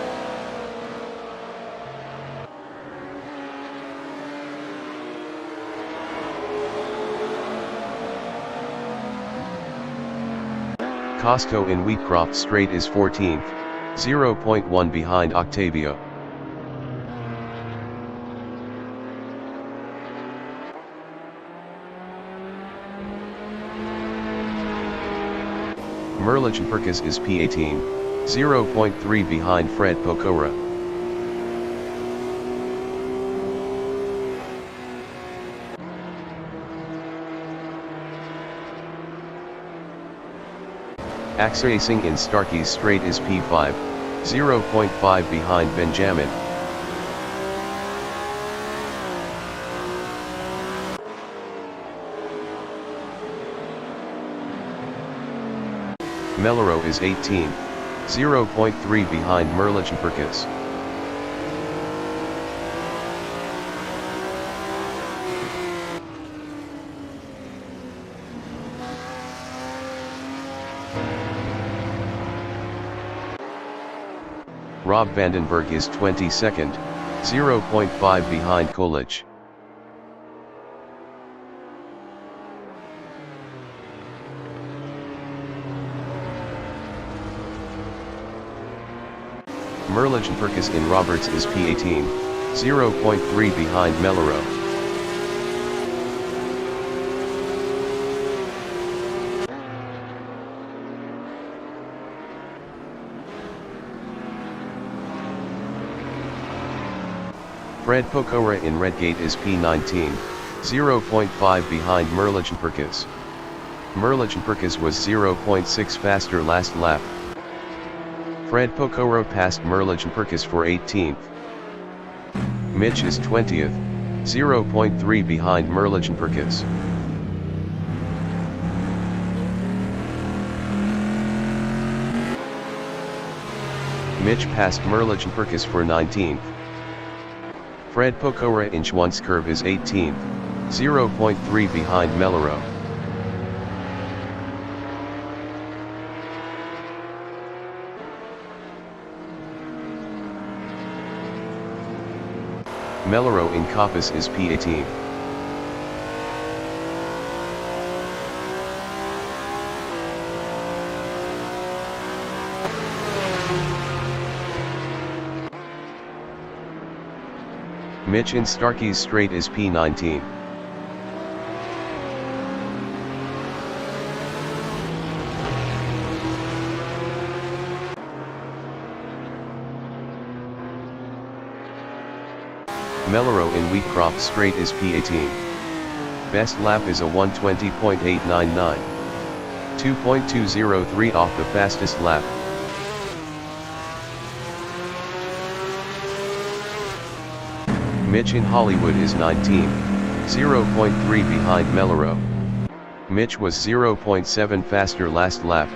Costco in Wheatcroft Straight is 14th, 0.1 behind Octavio. Merlichen Perkis is P18, 0.3 behind Fred Pokora. Axracing in Starkey's Straight is P5, 0.5 behind Benjamin. Meloro is 18th, 0.3 behind Merlichen Perkis. Rob Vandenberg is 22nd, 0.5 behind Coolidge. Merlichen Perkis in Roberts is P18, 0.3 behind Meloro. Fred Pokora in Redgate is P19, 0.5 behind Merlichen Perkis. Merlichen Perkis was 0.6 faster last lap. Fred Pokora passed Merlichen Perkis for 18th. Mitch is 20th, 0.3 behind Merlichen Perkis. Mitch passed Merlichen Perkis for 19th. Fred Pokora in Schwantz curve is 18th, 0.3 behind Meloro. Meloro in Coppice is P18. Mitch in Starkey's Straight is P19. Meloro in Wheatcroft Straight is P18. Best lap is a 1:20.899. 2.203 off the fastest lap. Mitch in Hollywood is 19, 0.3 behind Meloro. Mitch was 0.7 faster last lap.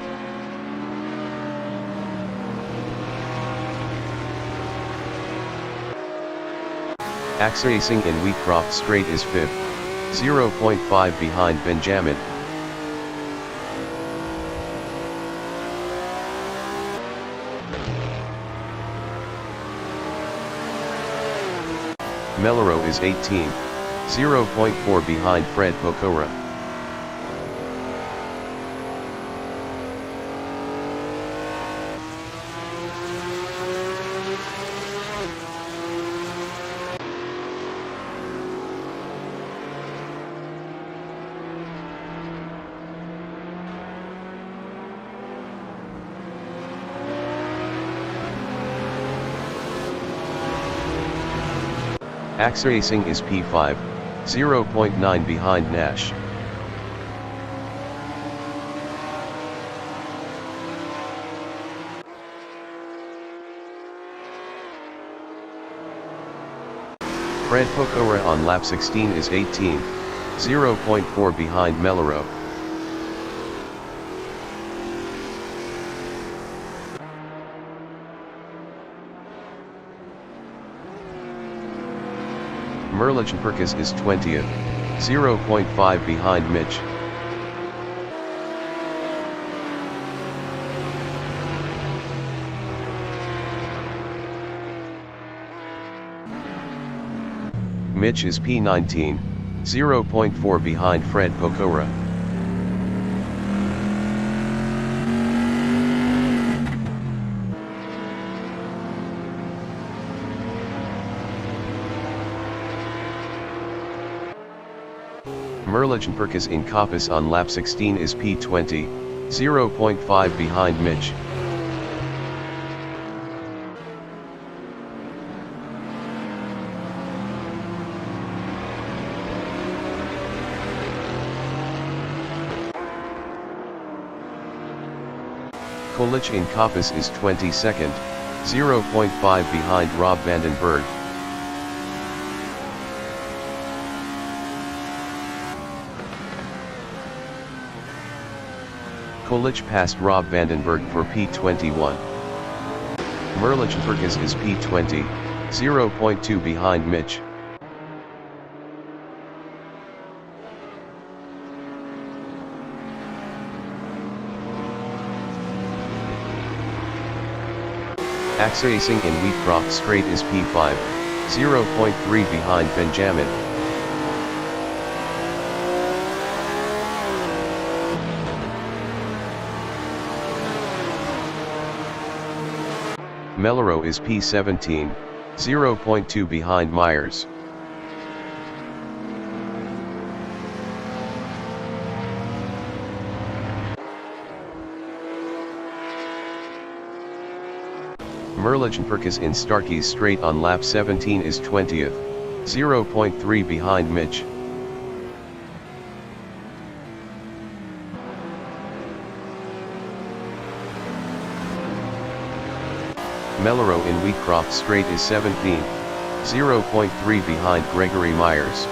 Axracing in Wheatcroft Straight is 5th, 0.5 behind Benjamin. Meloro is 18th, 0.4 behind Fred Pokora. Axe Racing is P5, 0.9 behind Nash. Fred Pokora on lap 16 is 18th, 0.4 behind Melero. Merlich Perkis is 20th, 0.5 behind Mitch. Mitch is P19, 0.4 behind Fred Pokora. Merlich Perkis in Coppice on lap 16 is P20, 0.5 behind Mitch. Kolich in Coppice is 22nd, 0.5 behind Rob Vandenberg. Kolich passed Rob Vandenberg for P21. Merlich Perkis is P20, 0.2 behind Mitch. Axe Racing in Wheatcroft Straight is P5, 0.3 behind Benjamin. Melero is P17, 0.2 behind Myers. Merlich Perkis in Starkey's Straight on lap 17 is 20th, 0.3 behind Mitch. Melero in Wheatcroft Straight is 17th, 0.3 behind Gregory Myers.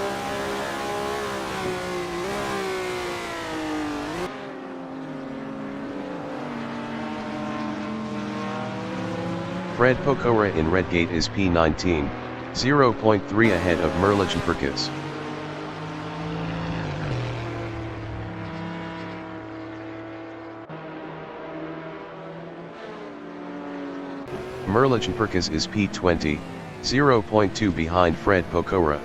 Fred Pokora in Redgate is P19, 0.3 ahead of Merlich Perkis. Merlich Perkis is P20, 0.2 behind Fred Pokora.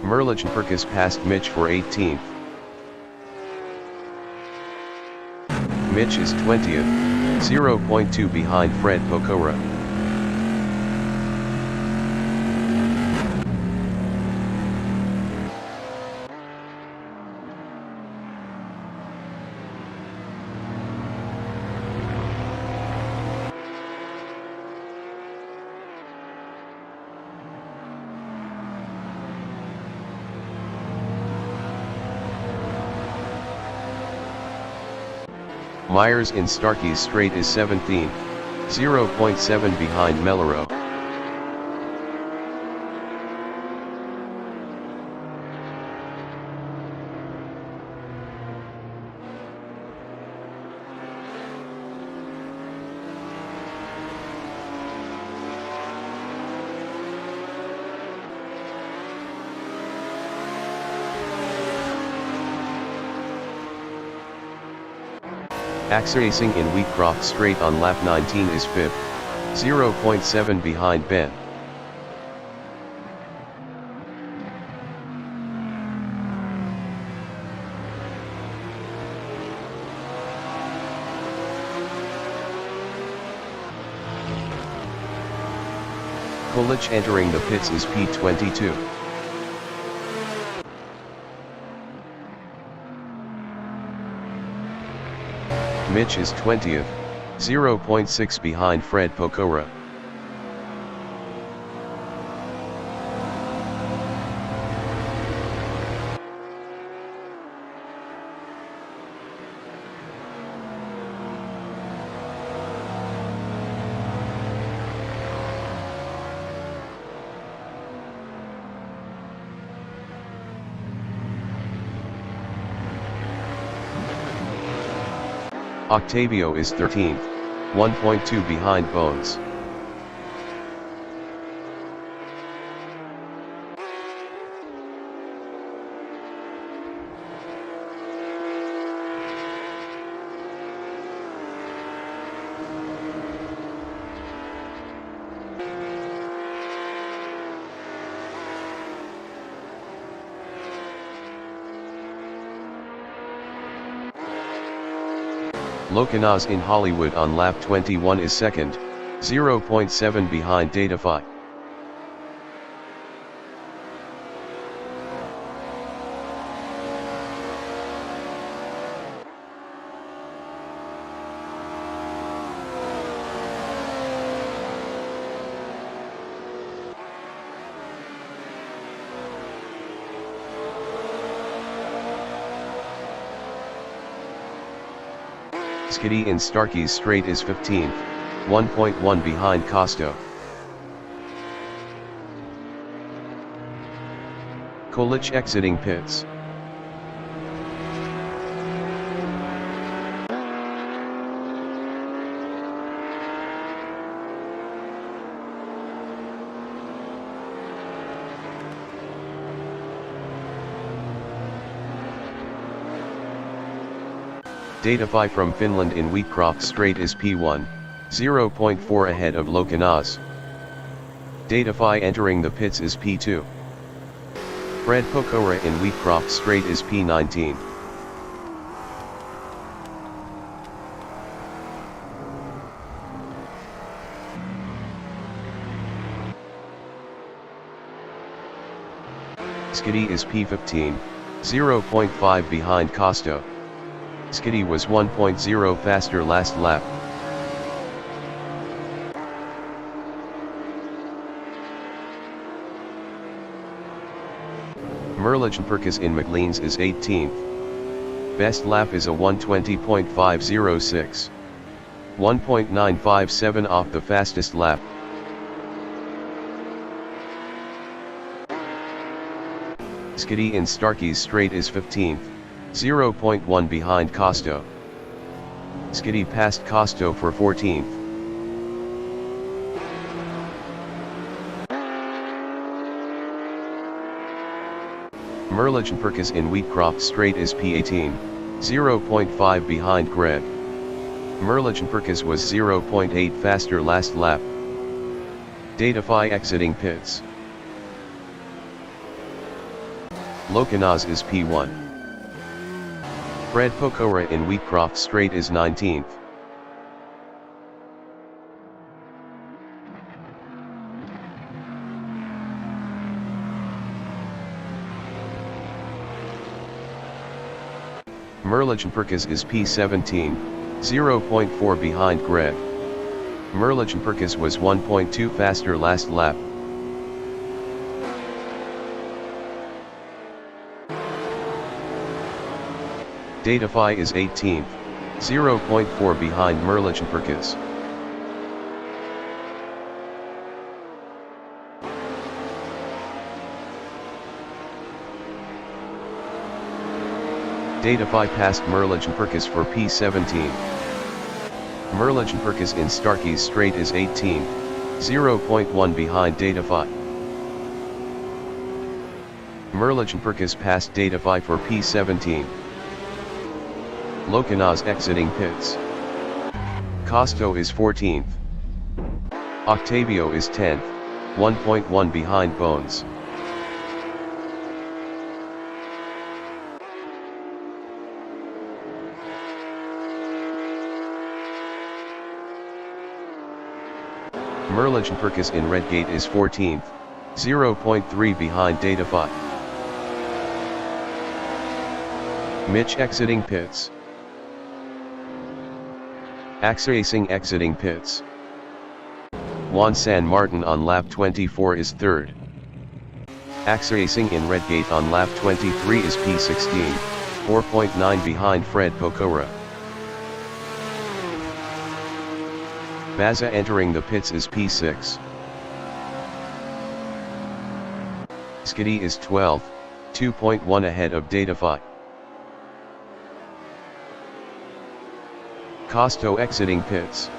Merlich Perkis passed Mitch for 18th. Mitch is 20th, 0.2 behind Fred Pokora. Myers in Starkey's Straight is 17th, 0.7 behind Melero. Axe Racing in Wheatcroft Straight on lap 19 is 5th, 0.7 behind Ben. Kolich entering the pits is P22. Mitch is 20th, 0.6 behind Fred Pokora. Octavio is 13th, 1.2 behind Bones. Locanaz in Hollywood on lap 21 is second, 0.7 behind Datafy. Skiddy in Starkey's Straight is 15th, 1.1 behind Costo. Kolich exiting pits. Datafy from Finland in Wheatcroft Straight is P1, 0.4 ahead of Locanaz. Datafy entering the pits is P2. Fred Pokora in Wheatcroft Straight is P19. Skiddy is P15, 0.5 behind Costo. Skiddy was 1.0 faster last lap. Merlichtenperkis in McLean's is 18th. Best lap is a 1:20.506. 1.957 off the fastest lap. Skiddy in Starkey's Straight is 15th. 0.1 behind Costo. Skiddy passed Costo for 14th. Merlichtenperkis in Wheatcroft Straight is P18, 0.5 behind Greg. Merlichtenperkis was 0.8 faster last lap. Datafy exiting pits. Locanaz is P1. Fred Pokora in Wheatcroft Straight is 19th. Merlichtenperkis is P17, 0.4 behind Greg. Merlichtenperkis was 1.2 faster last lap. Datafy is 18th, 0.4 behind Merlichtenperkis. Datafy passed Merlichtenperkis for P17. Merlichtenperkis in Starkey's Straight is 18th, 0.1 behind Datafy. Merlichtenperkis passed Datafy for P17. Locanaz exiting pits. Costo is 14th. Octavio is 10th, 1.1 behind Bones. Merlichtenperkis in Redgate is 14th, 0.3 behind Datafy. Mitch exiting pits. Axe Racing exiting pits. Juan San Martin on lap 24 is third. Axe Racing in Redgate on lap 23 is P16, 4.9 behind Fred Pocora. Bazza entering the pits is P6. Skiddy is 12, 2.1 ahead of Datafy. Costo exiting pits.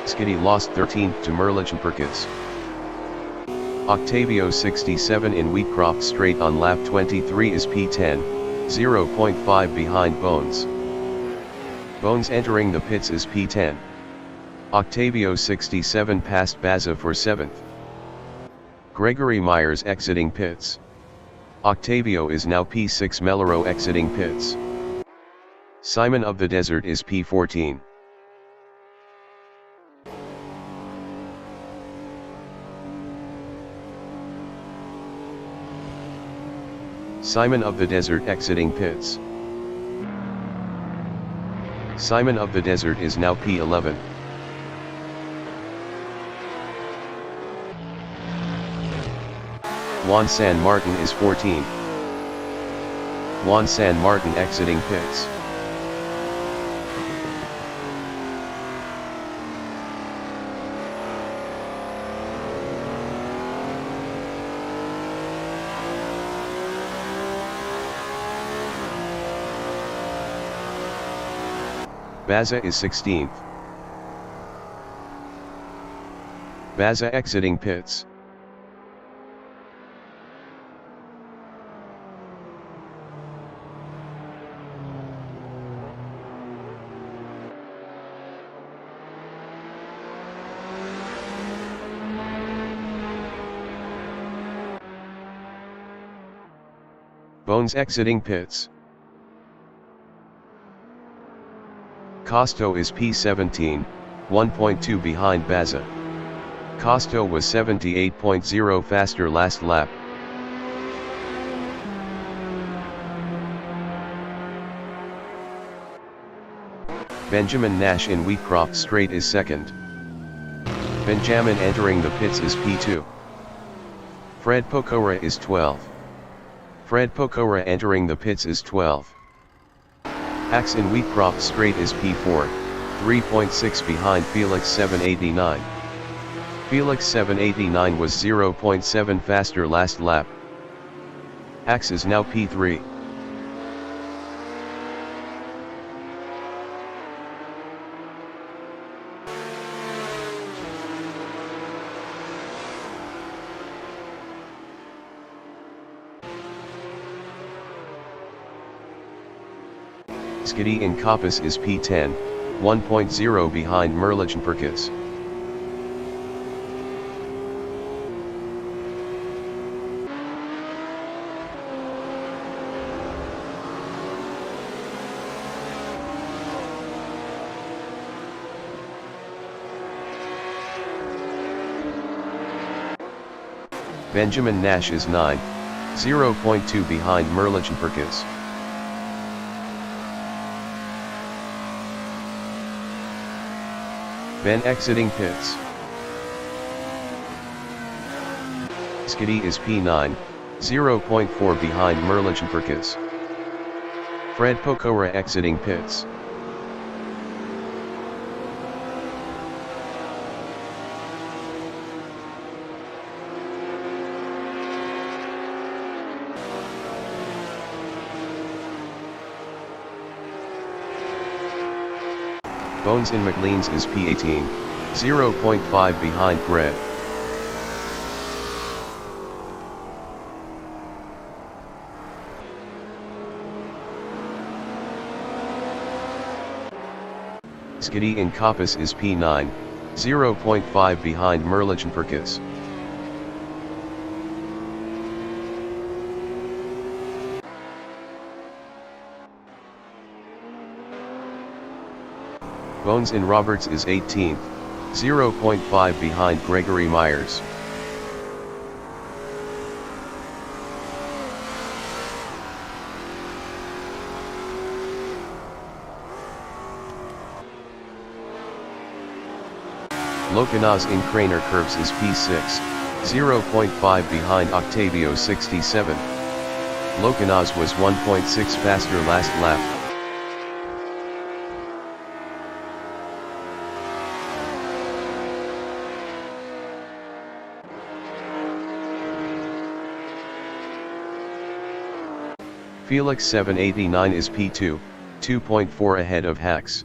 Skiddy lost 13th to Merlichenperkins. Octavio 67 in Wheatcroft Straight on lap 23 is P10, 0.5 behind Bones. Bones entering the pits is P10. Octavio 67 passed Bazza for 7th. Gregory Myers exiting pits. Octavio is now P6. Melero exiting pits. Simon of the Desert is P14. Simon of the Desert exiting pits. Simon of the Desert is now P11. Juan San Martin is 14. Juan San Martin exiting pits. Bazza is 16th. Bazza exiting pits. Bones exiting pits. Costo is P17, 1.2 behind Bazza. Costo was 78.0 faster last lap. Benjamin Nash in Wheatcroft Straight is second. Benjamin entering the pits is P2. Fred Pocora is 12. Fred Pocora entering the pits is 12. Axe in Wheatcroft Straight is P4, 3.6 behind Felix 789. Felix 789 was 0.7 faster last lap. Axe is now P3. Skiddy in Coppice is P10, 1.0 behind Merlichenperkins. Benjamin Nash is 9, 0.2 behind Merlichenperkins. Ben exiting pits. Skiddy is P9, 0.4 behind Merlichenperkins. Fred Pocora exiting pits. Bones in McLean's is P18, 0.5 behind Greg. Skiddy in Coppice is P9, 0.5 behind Merlichenperkins. Bones in Roberts is 18th, 0.5 behind Gregory Myers. Locanas in Craner curves is P6, 0.5 behind Octavio 67. Locanas was 1.6 faster last lap. Felix 789 is P2, 2.4 ahead of Hax.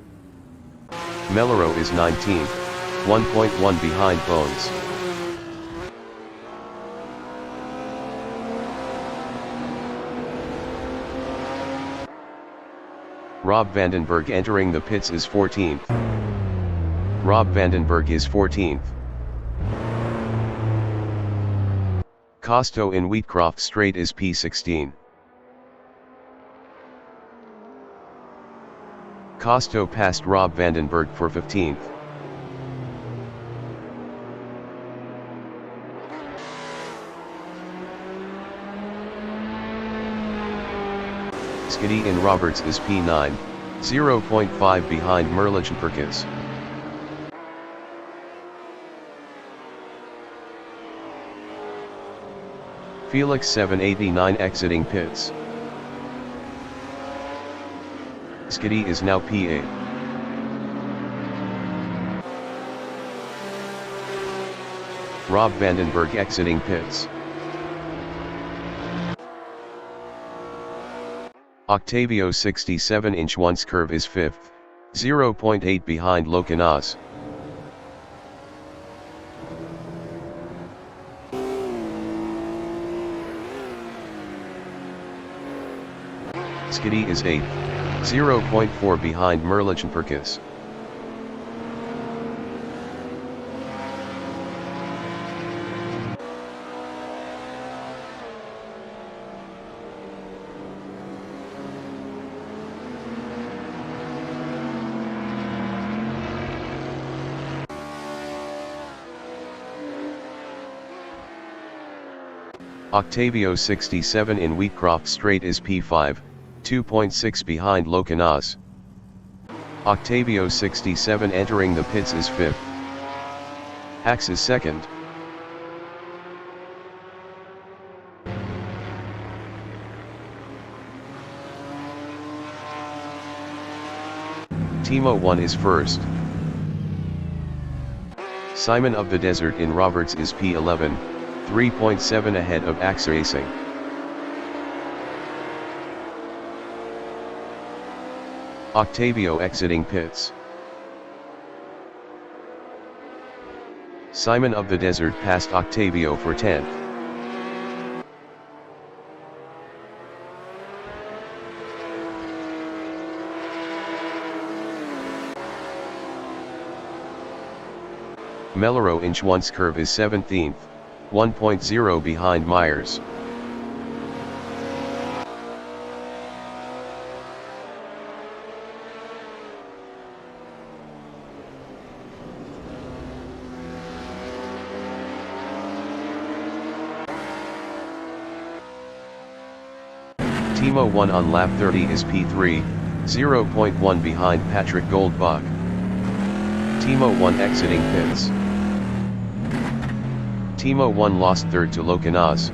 Melero is 19th, 1.1 behind Bones. Rob Vandenberg entering the pits is 14th. Rob Vandenberg is 14th. Costo in Wheatcroft Straight is P16. Costo passed Rob Vandenberg for 15th. Skiddy in Roberts is P9, 0.5 behind Merlichperkins. Felix 789 exiting pits. Skiddy is now P8. Rob Vandenberg exiting pits. Octavio 67-inch once curve is 5th, 0.8 behind Locanas. Skiddy is 8th, 0.4 behind Merlichperkins. Octavio 67 in Wheatcroft Straight is P5, 2.6 behind Locanas. Octavio 67 entering the pits is 5th. Hax is 2nd. Timo 1 is 1st. Simon of the Desert in Roberts is P11, 3.7 ahead of Axe Racing. Octavio exiting pits. Simon of the Desert passed Octavio for 10th. Melero inch once curve is 17th, 1.0 behind Myers. Timo 1 on lap 30 is P3, 0.1 behind Patrick Goldbach. Timo 1 exiting pits. Timo 1 lost 3rd to Locanas.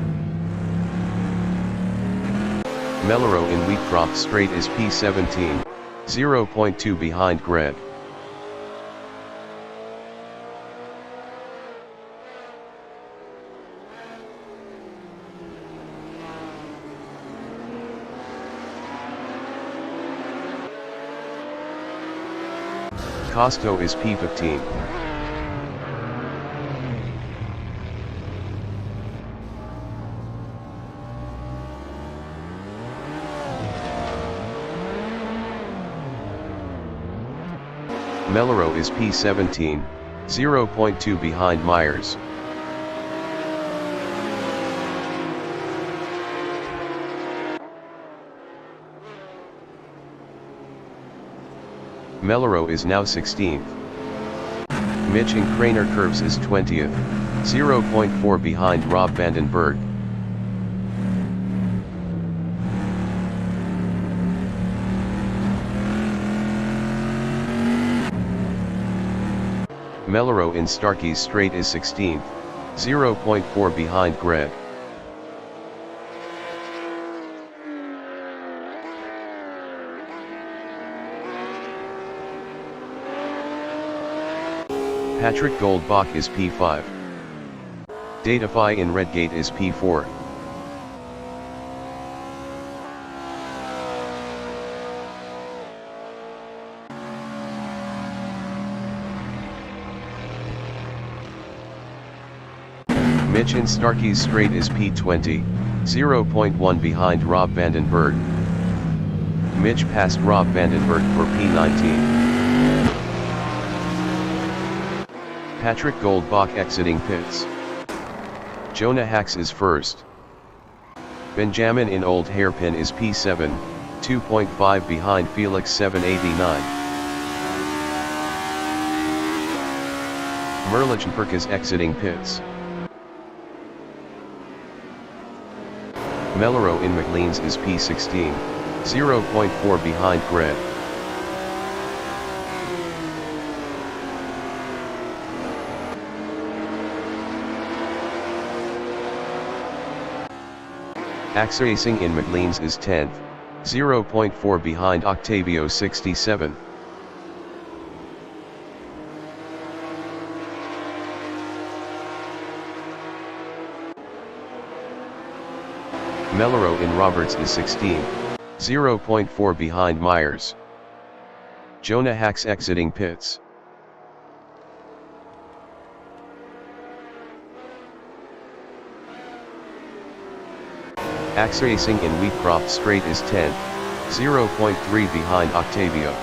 Melero in Wheatcroft Straight is P17, 0.2 behind Greg. Costo is P15. Melero is P17, 0.2 behind Myers. Melero is now 16th. Mitch in Craner curves is 20th, 0.4 behind Rob Vandenberg. Melrose in Starkey's Straight is 16th, 0.4 behind Greg. Patrick Goldbach is P5. Datafy in Redgate is P4. Mitch in Starkey's Straight is P20, 0.1 behind Rob Vandenberg. Mitch passed Rob Vandenberg for P19. Patrick Goldbach exiting pits. Jonah Hacks is first. Benjamin in Old Hairpin is P7, 2.5 behind Felix 789. Merlichenperk is exiting pits. Melrose in McLean's is P16, 0.4 behind Greg. Axe Racing in McLean's is 10th, 0.4 behind Octavio 67. Melrose in Roberts is 16th, 0.4 behind Myers. Jonah Hacks exiting pits. Axe Racing in Wheatcroft Straight is 10th, 0.3 behind Octavio.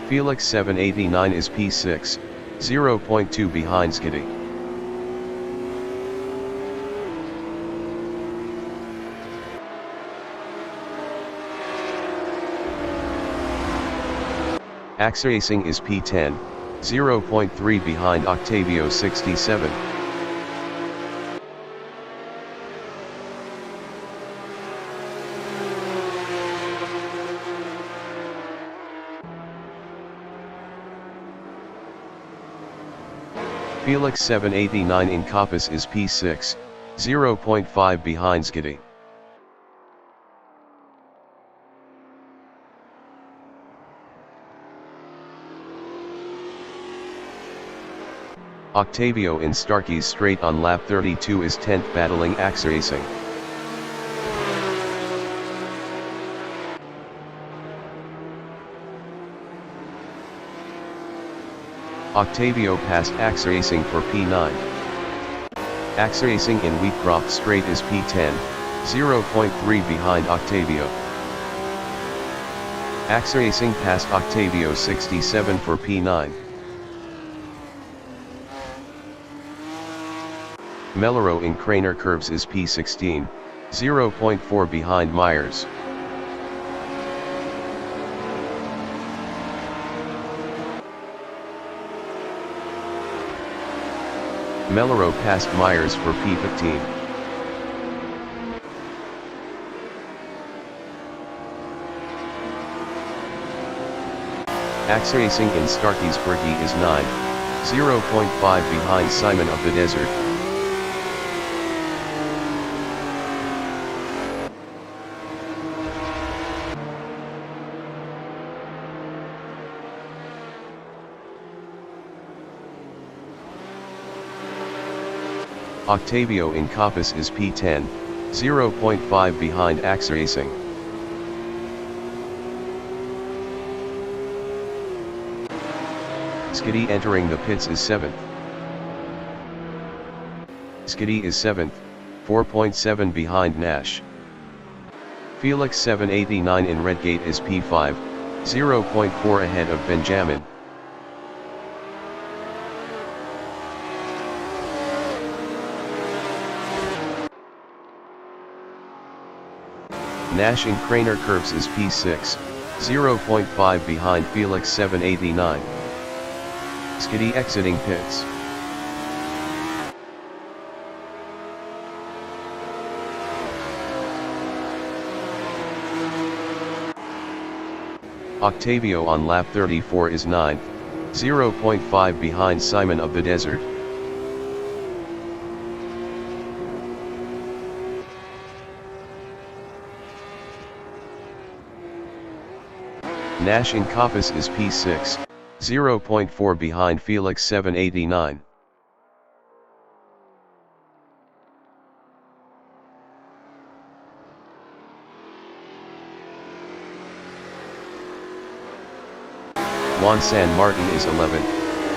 Felix 789 is P6, 0.2 behind Skiddy. Axe Racing is P10, 0.3 behind Octavio 67. Felix 789 in Coppice is P6, 0.5 behind Skiddy. Octavio in Starkey's Straight on lap 32 is 10th battling Axe Racing. Octavio passed Axe Racing for P9. Axe Racing in Wheatcroft Straight is P10, 0.3 behind Octavio. Axe Racing passed Octavio 67 for P9. Melrose in Craner Curves is P16, 0.4 behind Myers. Melrose passed Myers for P15. Axe Racing in Starkey's Berkey is 9, 0.5 behind Simon of the Desert. Octavio in Coppice is P10, 0.5 behind Axe Racing. Skiddy entering the pits is 7th. Skiddy is 7th, 4.7 behind Nash. Felix 789 in Redgate is P5, 0.4 ahead of Benjamin. Nash in Craner Curves is P6, 0.5 behind Felix 789. Skiddy exiting pits. Octavio on lap 34 is 9th, 0.5 behind Simon of the Desert. Nash in Coppice is P6, 0.4 behind Felix 789. Juan San Martin is 11th,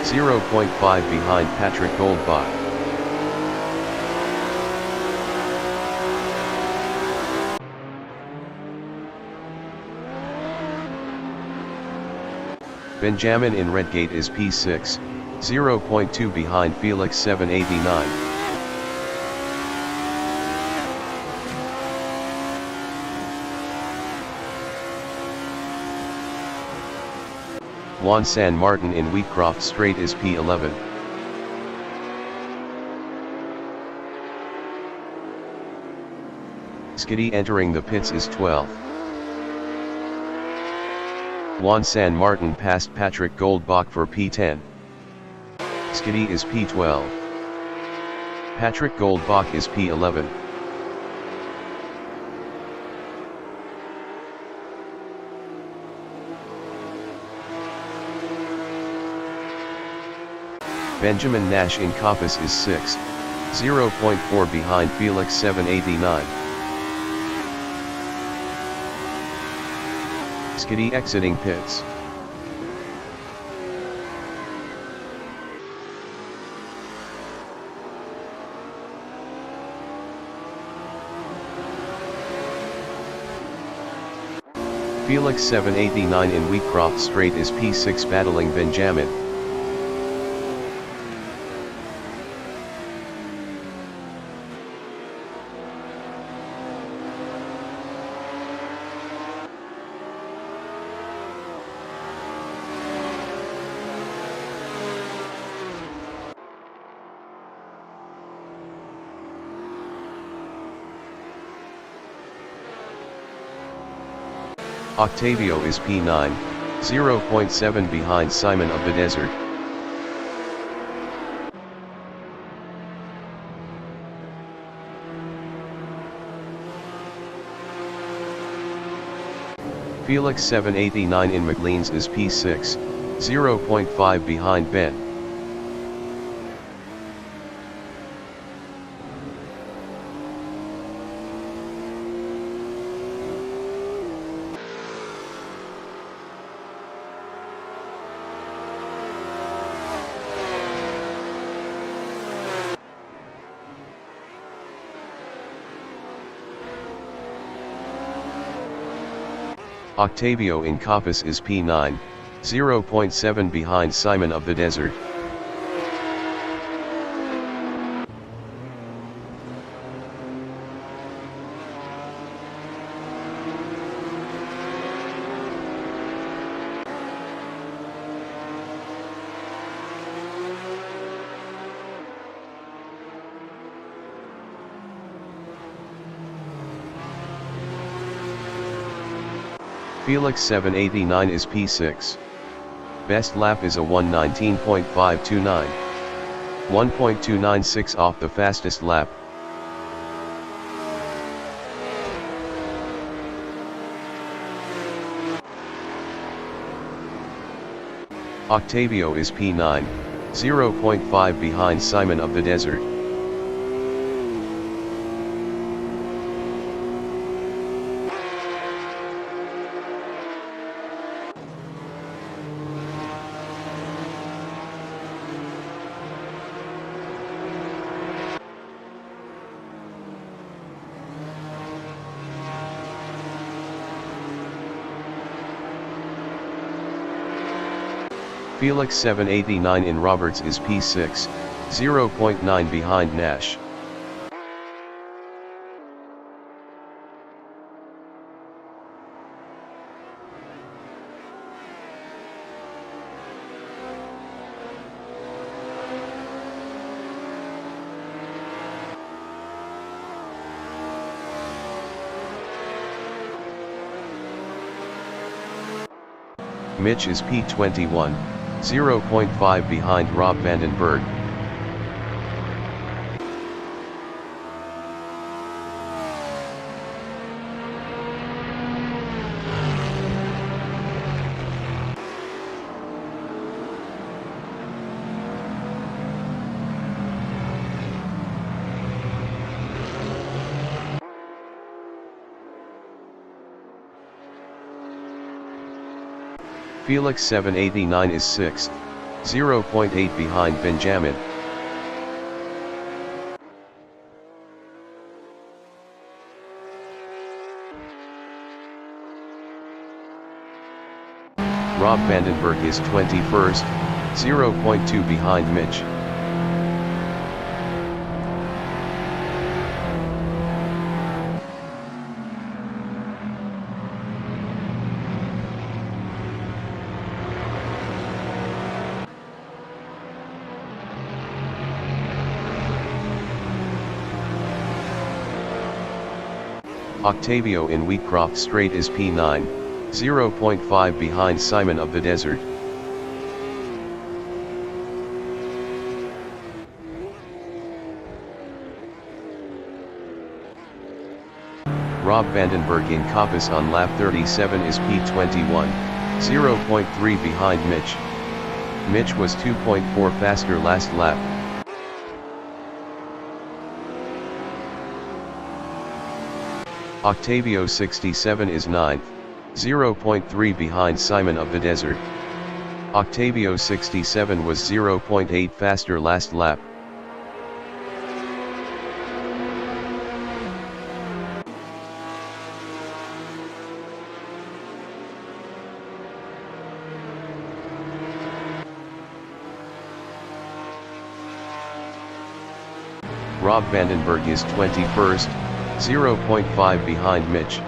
0.5 behind Patrick Goldbach. Benjamin in Redgate is P6, 0.2 behind Felix 789. Juan San Martin in Wheatcroft Strait is P11. Skiddy entering the pits is 12th. Juan San Martin passed Patrick Goldbach for P10. Skiddy is P12. Patrick Goldbach is P11. Benjamin Nash in Coppice is 6th, 0.4 behind Felix 789. Skiddy exiting pits. Felix 789 in Wheatcroft Strait is P6 battling Benjamin. Octavio is P9, 0.7 behind Simon of the Desert. Felix 789 in McLean's is P6, 0.5 behind Ben. Octavio in Coppice is P9, 0.7 behind Simon of the Desert. Felix 789 is P6. Best lap is a 1:19.529. 1.296 off the fastest lap. Octavio is P9, 0.5 behind Simon of the Desert. Felix 789 in Roberts is P6, 0.9 behind Nash. Mitch is P21, 0.5 behind Rob Vandenberg. Felix 789 is 6th, 0.8 behind Benjamin. Rob Vandenberg is 21st, 0.2 behind Mitch. Octavio in Wheatcroft Straight is P9, 0.5 behind Simon of the Desert. Rob Vandenberg in Coppice on lap 37 is P21, 0.3 behind Mitch. Mitch was 2.4 faster last lap. Octavio 67 is 9th, 0.3 behind Simon of the Desert. Octavio 67 was 0.8 faster last lap. Rob Vandenberg is 21st, 0.5 behind Mitch.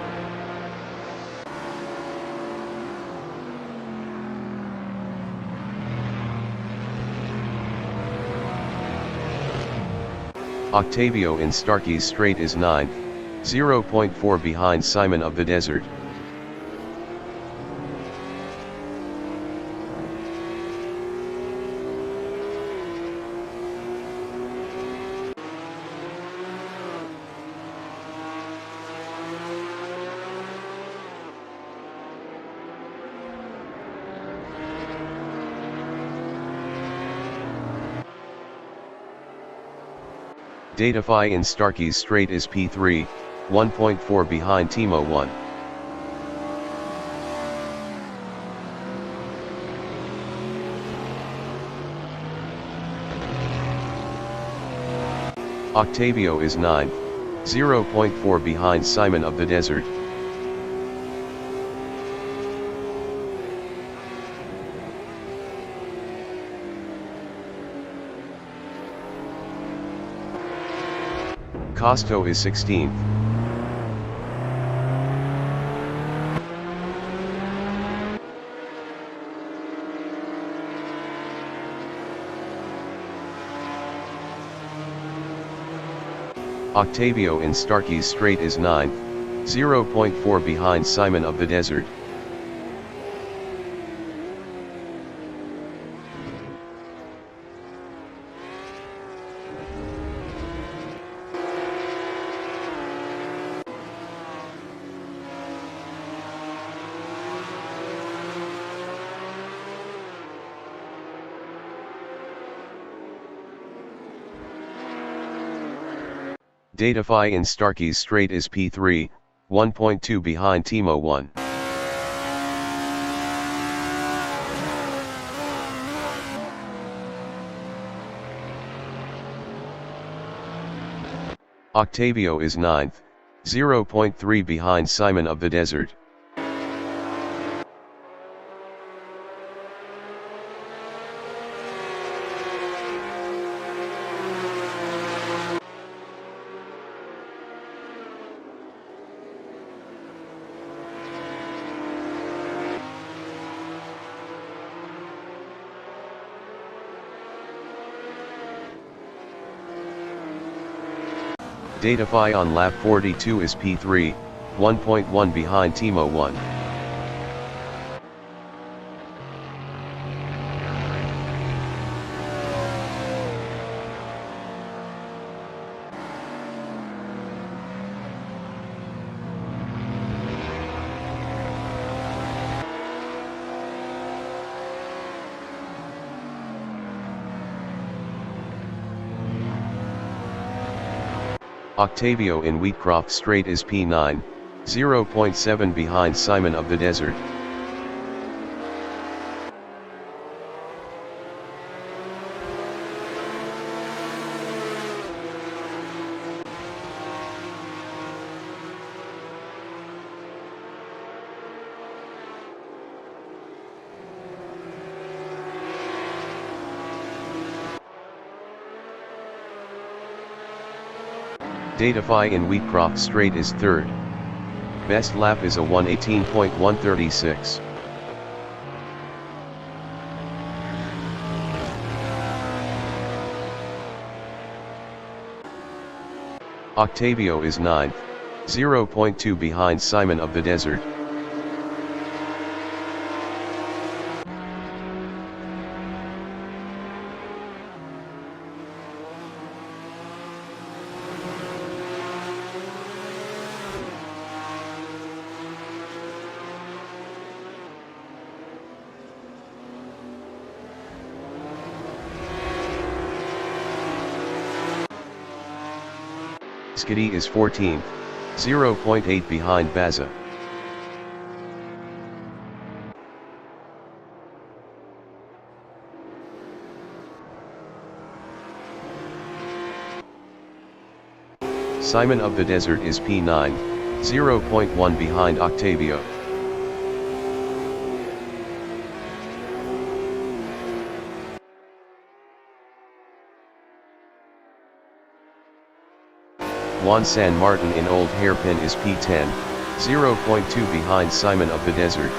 Octavio in Starkey's Straight is 9th, 0.4 behind Simon of the Desert. Datafy in Starkey's Straight is P3, 1.4 behind Timo 1. Octavio is 9th, 0.4 behind Simon of the Desert. Costo is 16th. Octavio in Starkey's Straight is 9th, 0.4 behind Simon of the Desert. Datafy in Starkey's Straight is P3, 1.2 behind Timo 1. Octavio is 9th, 0.3 behind Simon of the Desert. Datafy on lap 42 is P3, 1.1 behind Timo 1. Octavio in Wheatcroft Strait is P9, 0.7 behind Simon of the Desert. Datafy in Wheatcroft Strait is third. Best lap is a 1:18.136. Octavio is 9th, 0.2 behind Simon of the Desert. Skiddy is 14th, 0.8 behind Bazza. Simon of the Desert is P9, 0.1 behind Octavio. Juan San Martin in Old Hairpin is P10, 0.2 behind Simon of the Desert.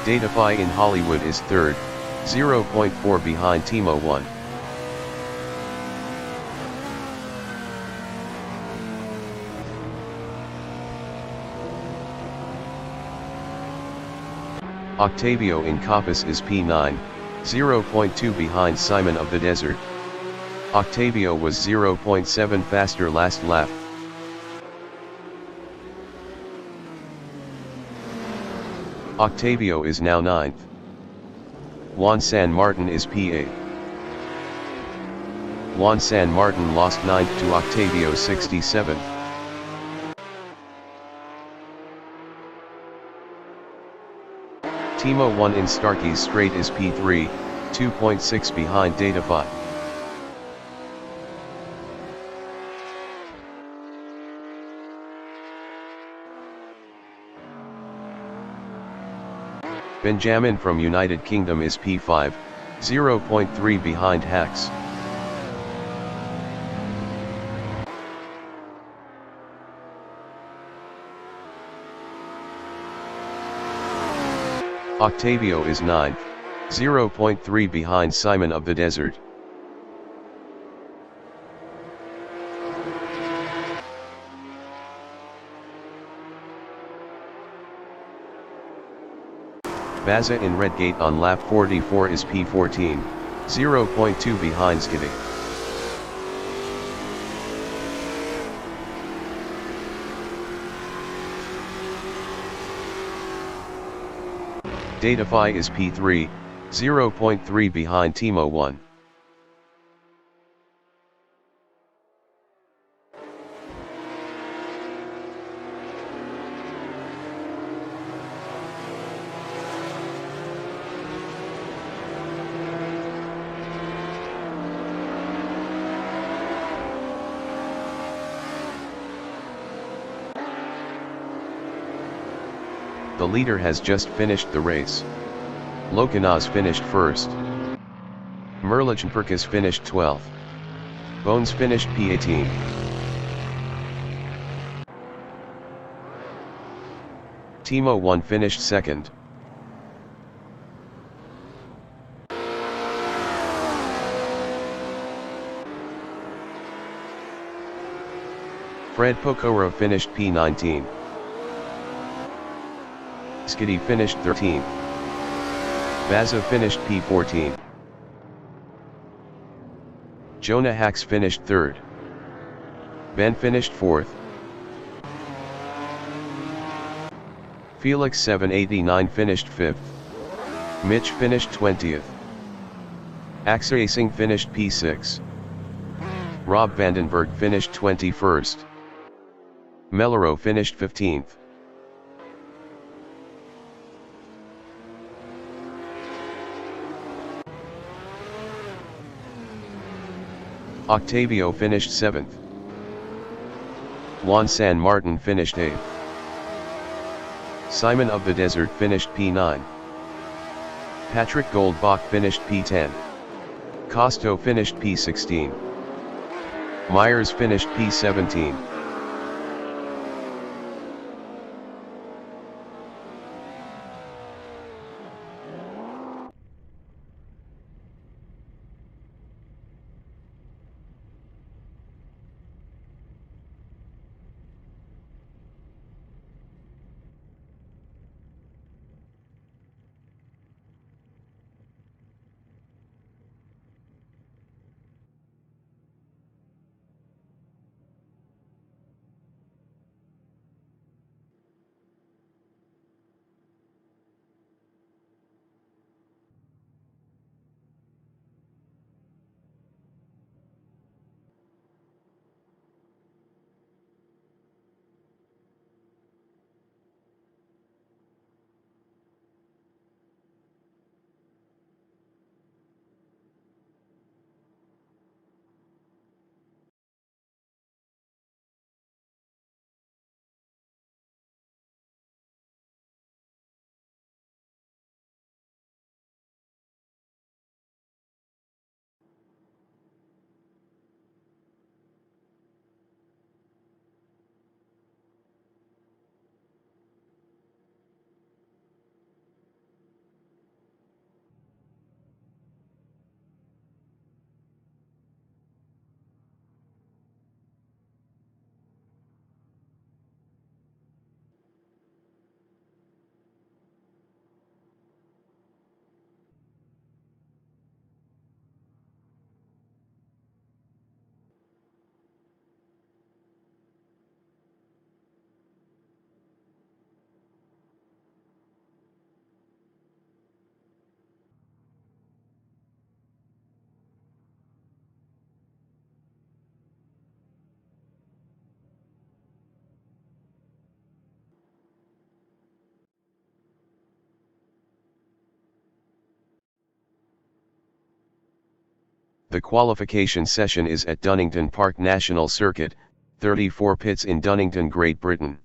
Datafy in Hollywood is third, 0.4 behind Timo 1. Octavio in Coppice is P9, 0.2 behind Simon of the Desert. Octavio was 0.7 faster last lap. Octavio is now 9th. Juan San Martin is P8. Juan San Martin lost 9th to Octavio 67th. Timo 1 in Starkey's Strait is P3, 2.6 behind Datafy. Benjamin from United Kingdom is P5, 0.3 behind Hax. Octavio is 9th, 0.3 behind Simon of the Desert. Bazza in Redgate on lap 44 is P14, 0.2 behind Skiddy. Datafy is P3, 0.3 behind Timo 1. The leader has just finished the race. Lokanaz finished first. Merlichenperkis finished 12th. Bones finished P18. Timo 1 finished second. Fred Pokora finished P19. Skiddy finished 13th. Bazza finished P14. Jonah Hax finished 3rd. Ben finished 4th. Felix 789 finished 5th. Mitch finished 20th. Axracing finished P6. Rob Vandenberg finished 21st. Mellero finished 15th. Octavio finished 7th. Juan San Martin finished 8th. Simon of the Desert finished P9. Patrick Goldbach finished P10. Costo finished P16. Myers finished P17. The qualification session is at Donington Park National Circuit, 34 pits in Donington, Great Britain.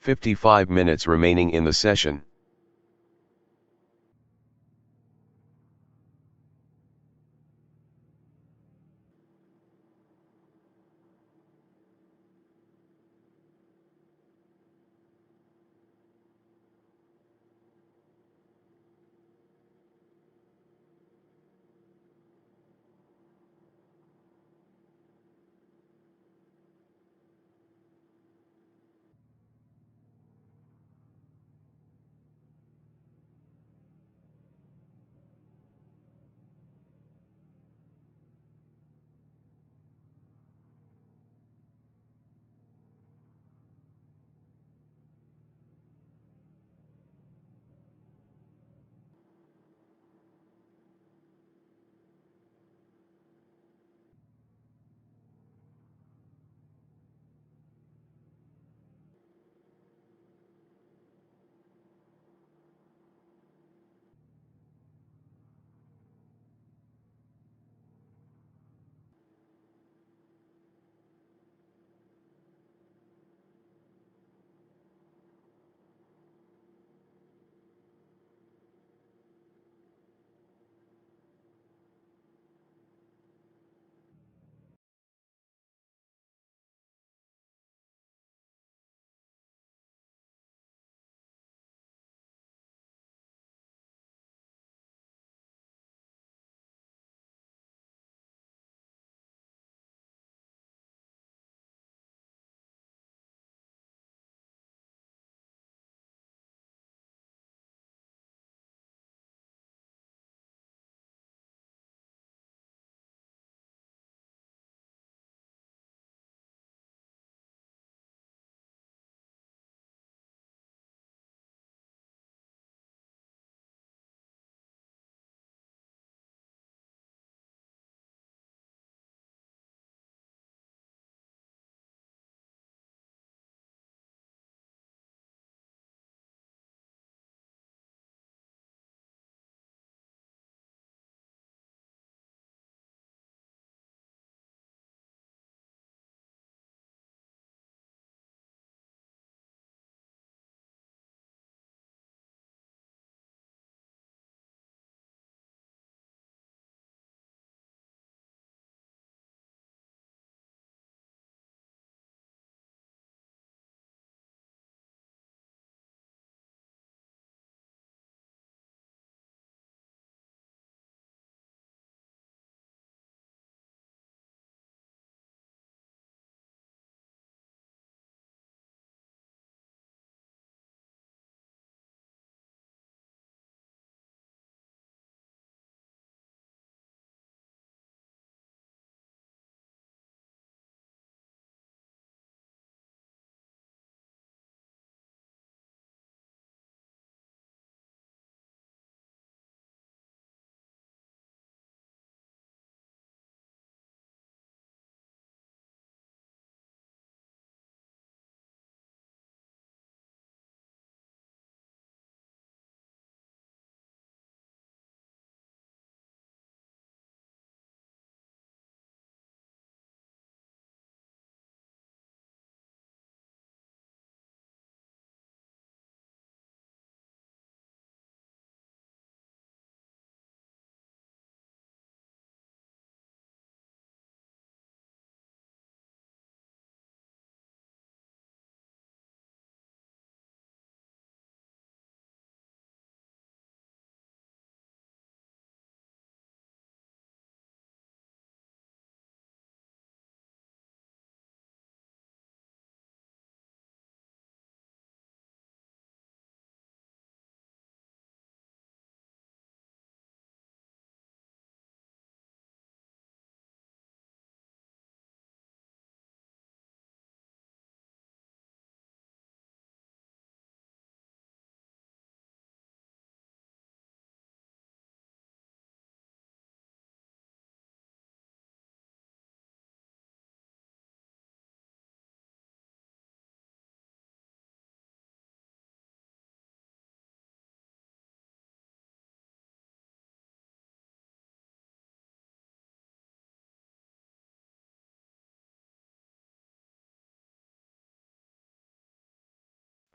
55 minutes remaining in the session.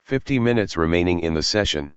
50 minutes remaining in the session.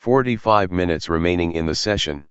45 minutes remaining in the session.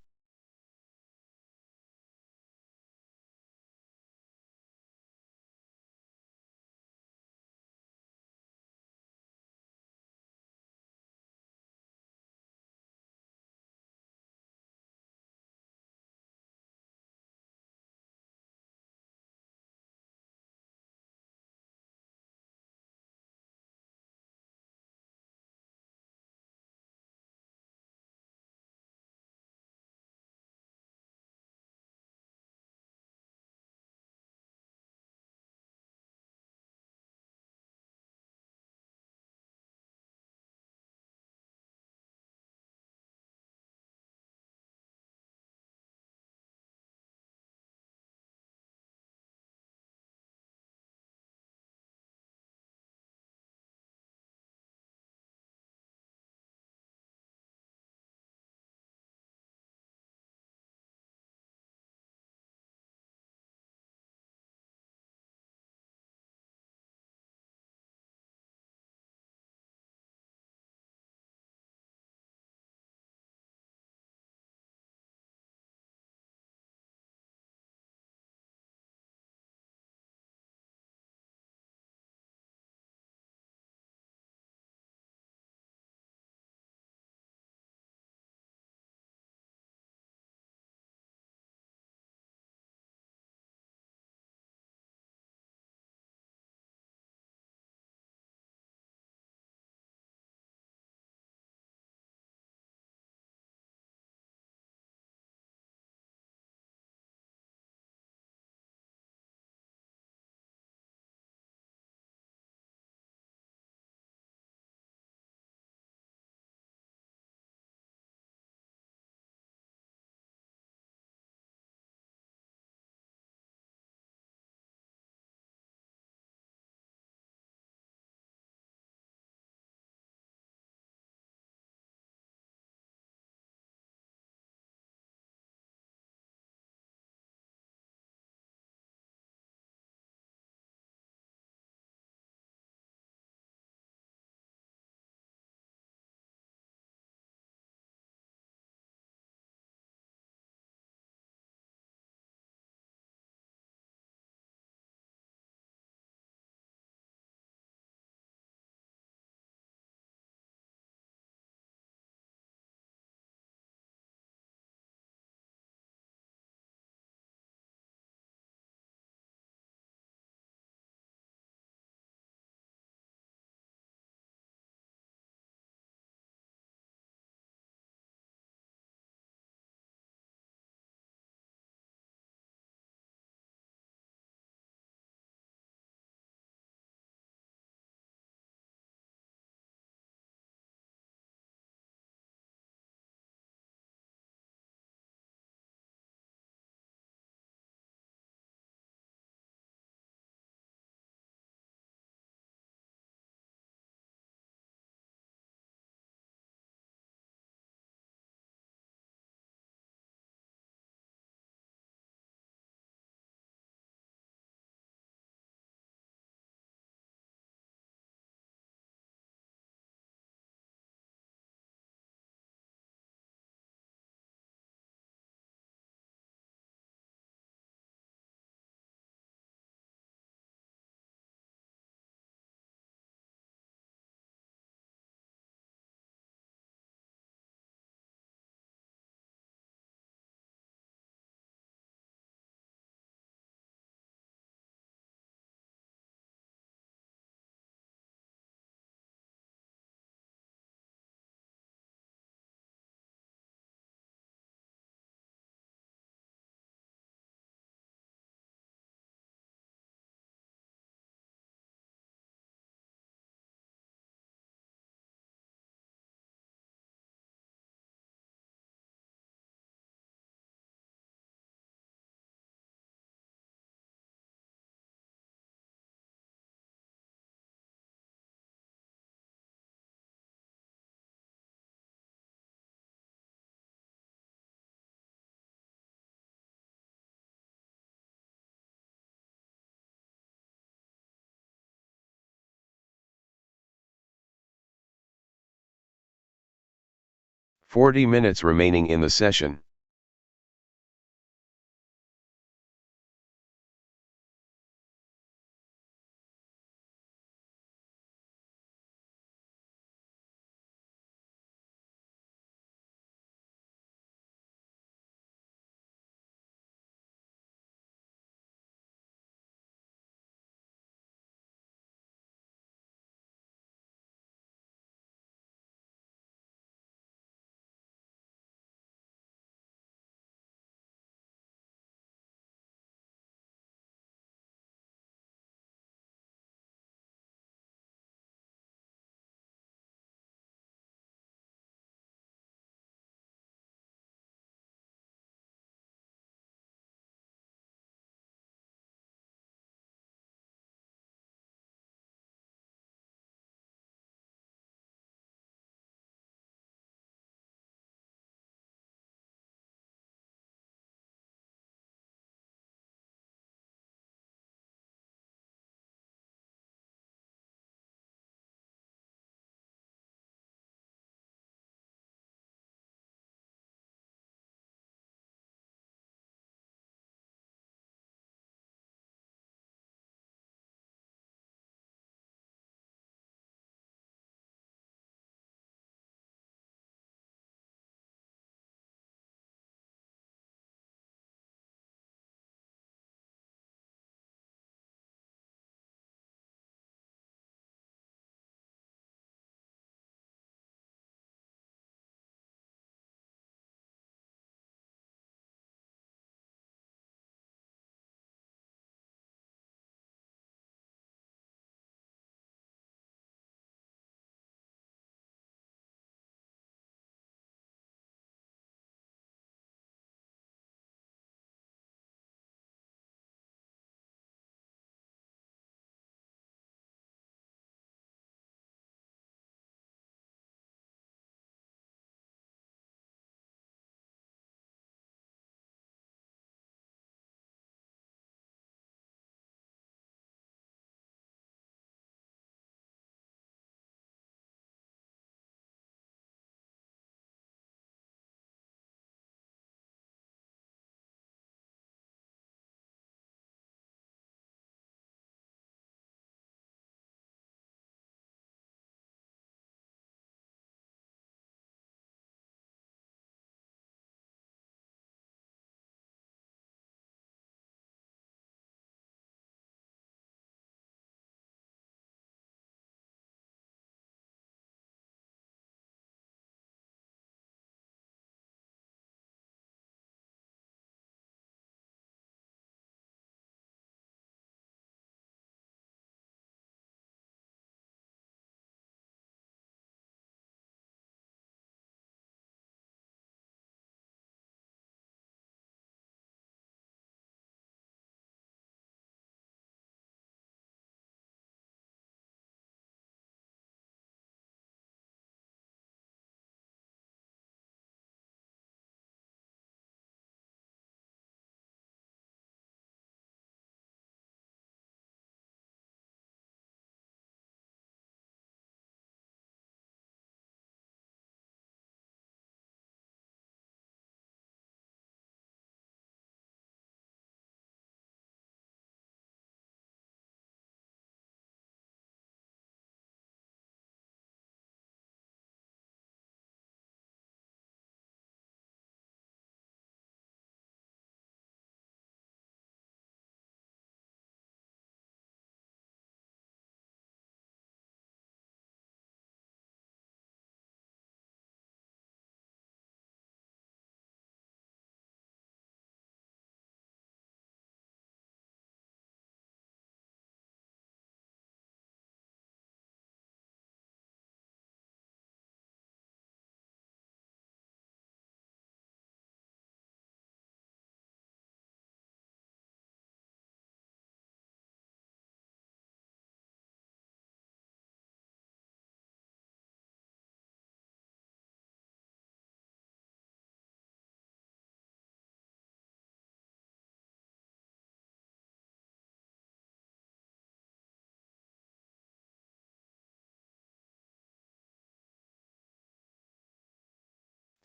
40 minutes remaining in the session.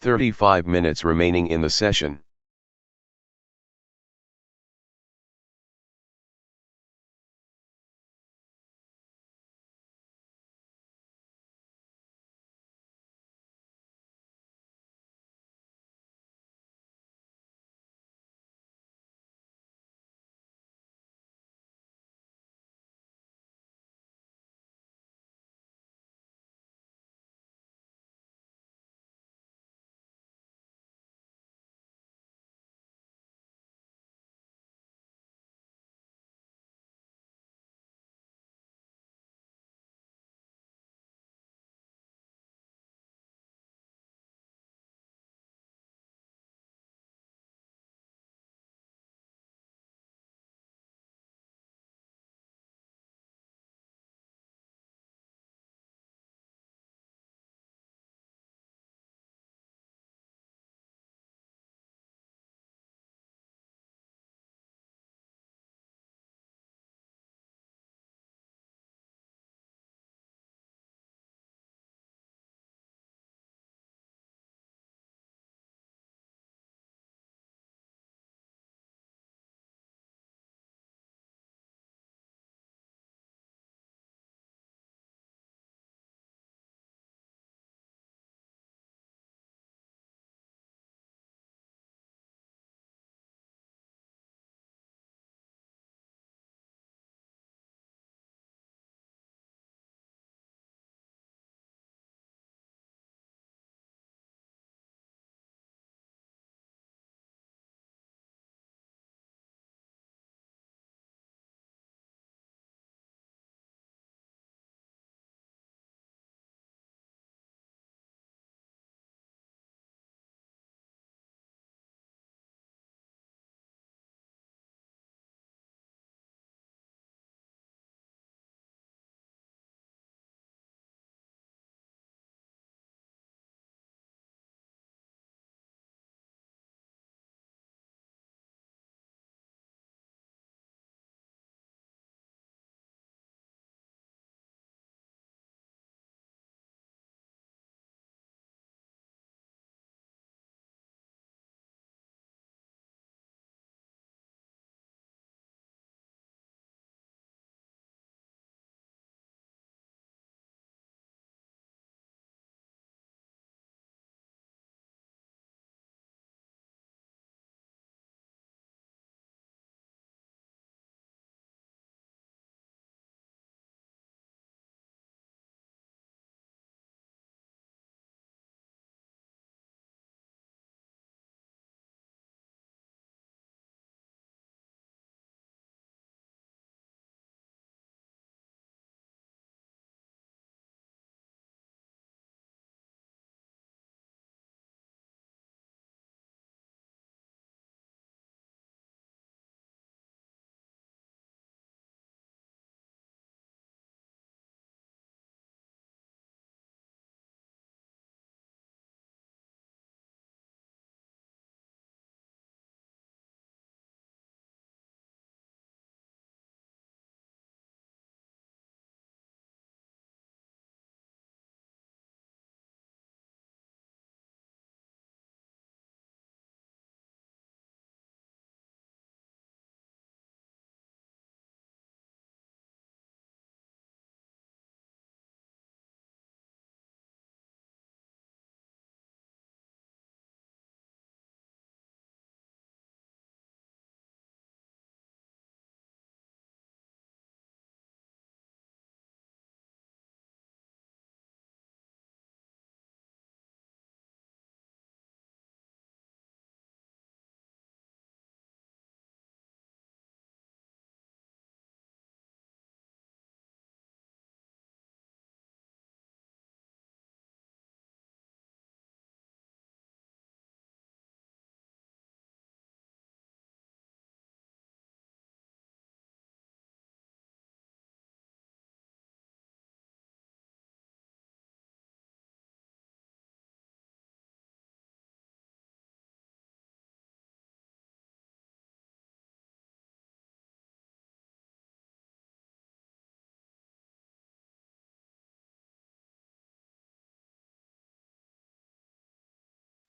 35 minutes remaining in the session.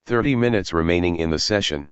30 minutes remaining in the session.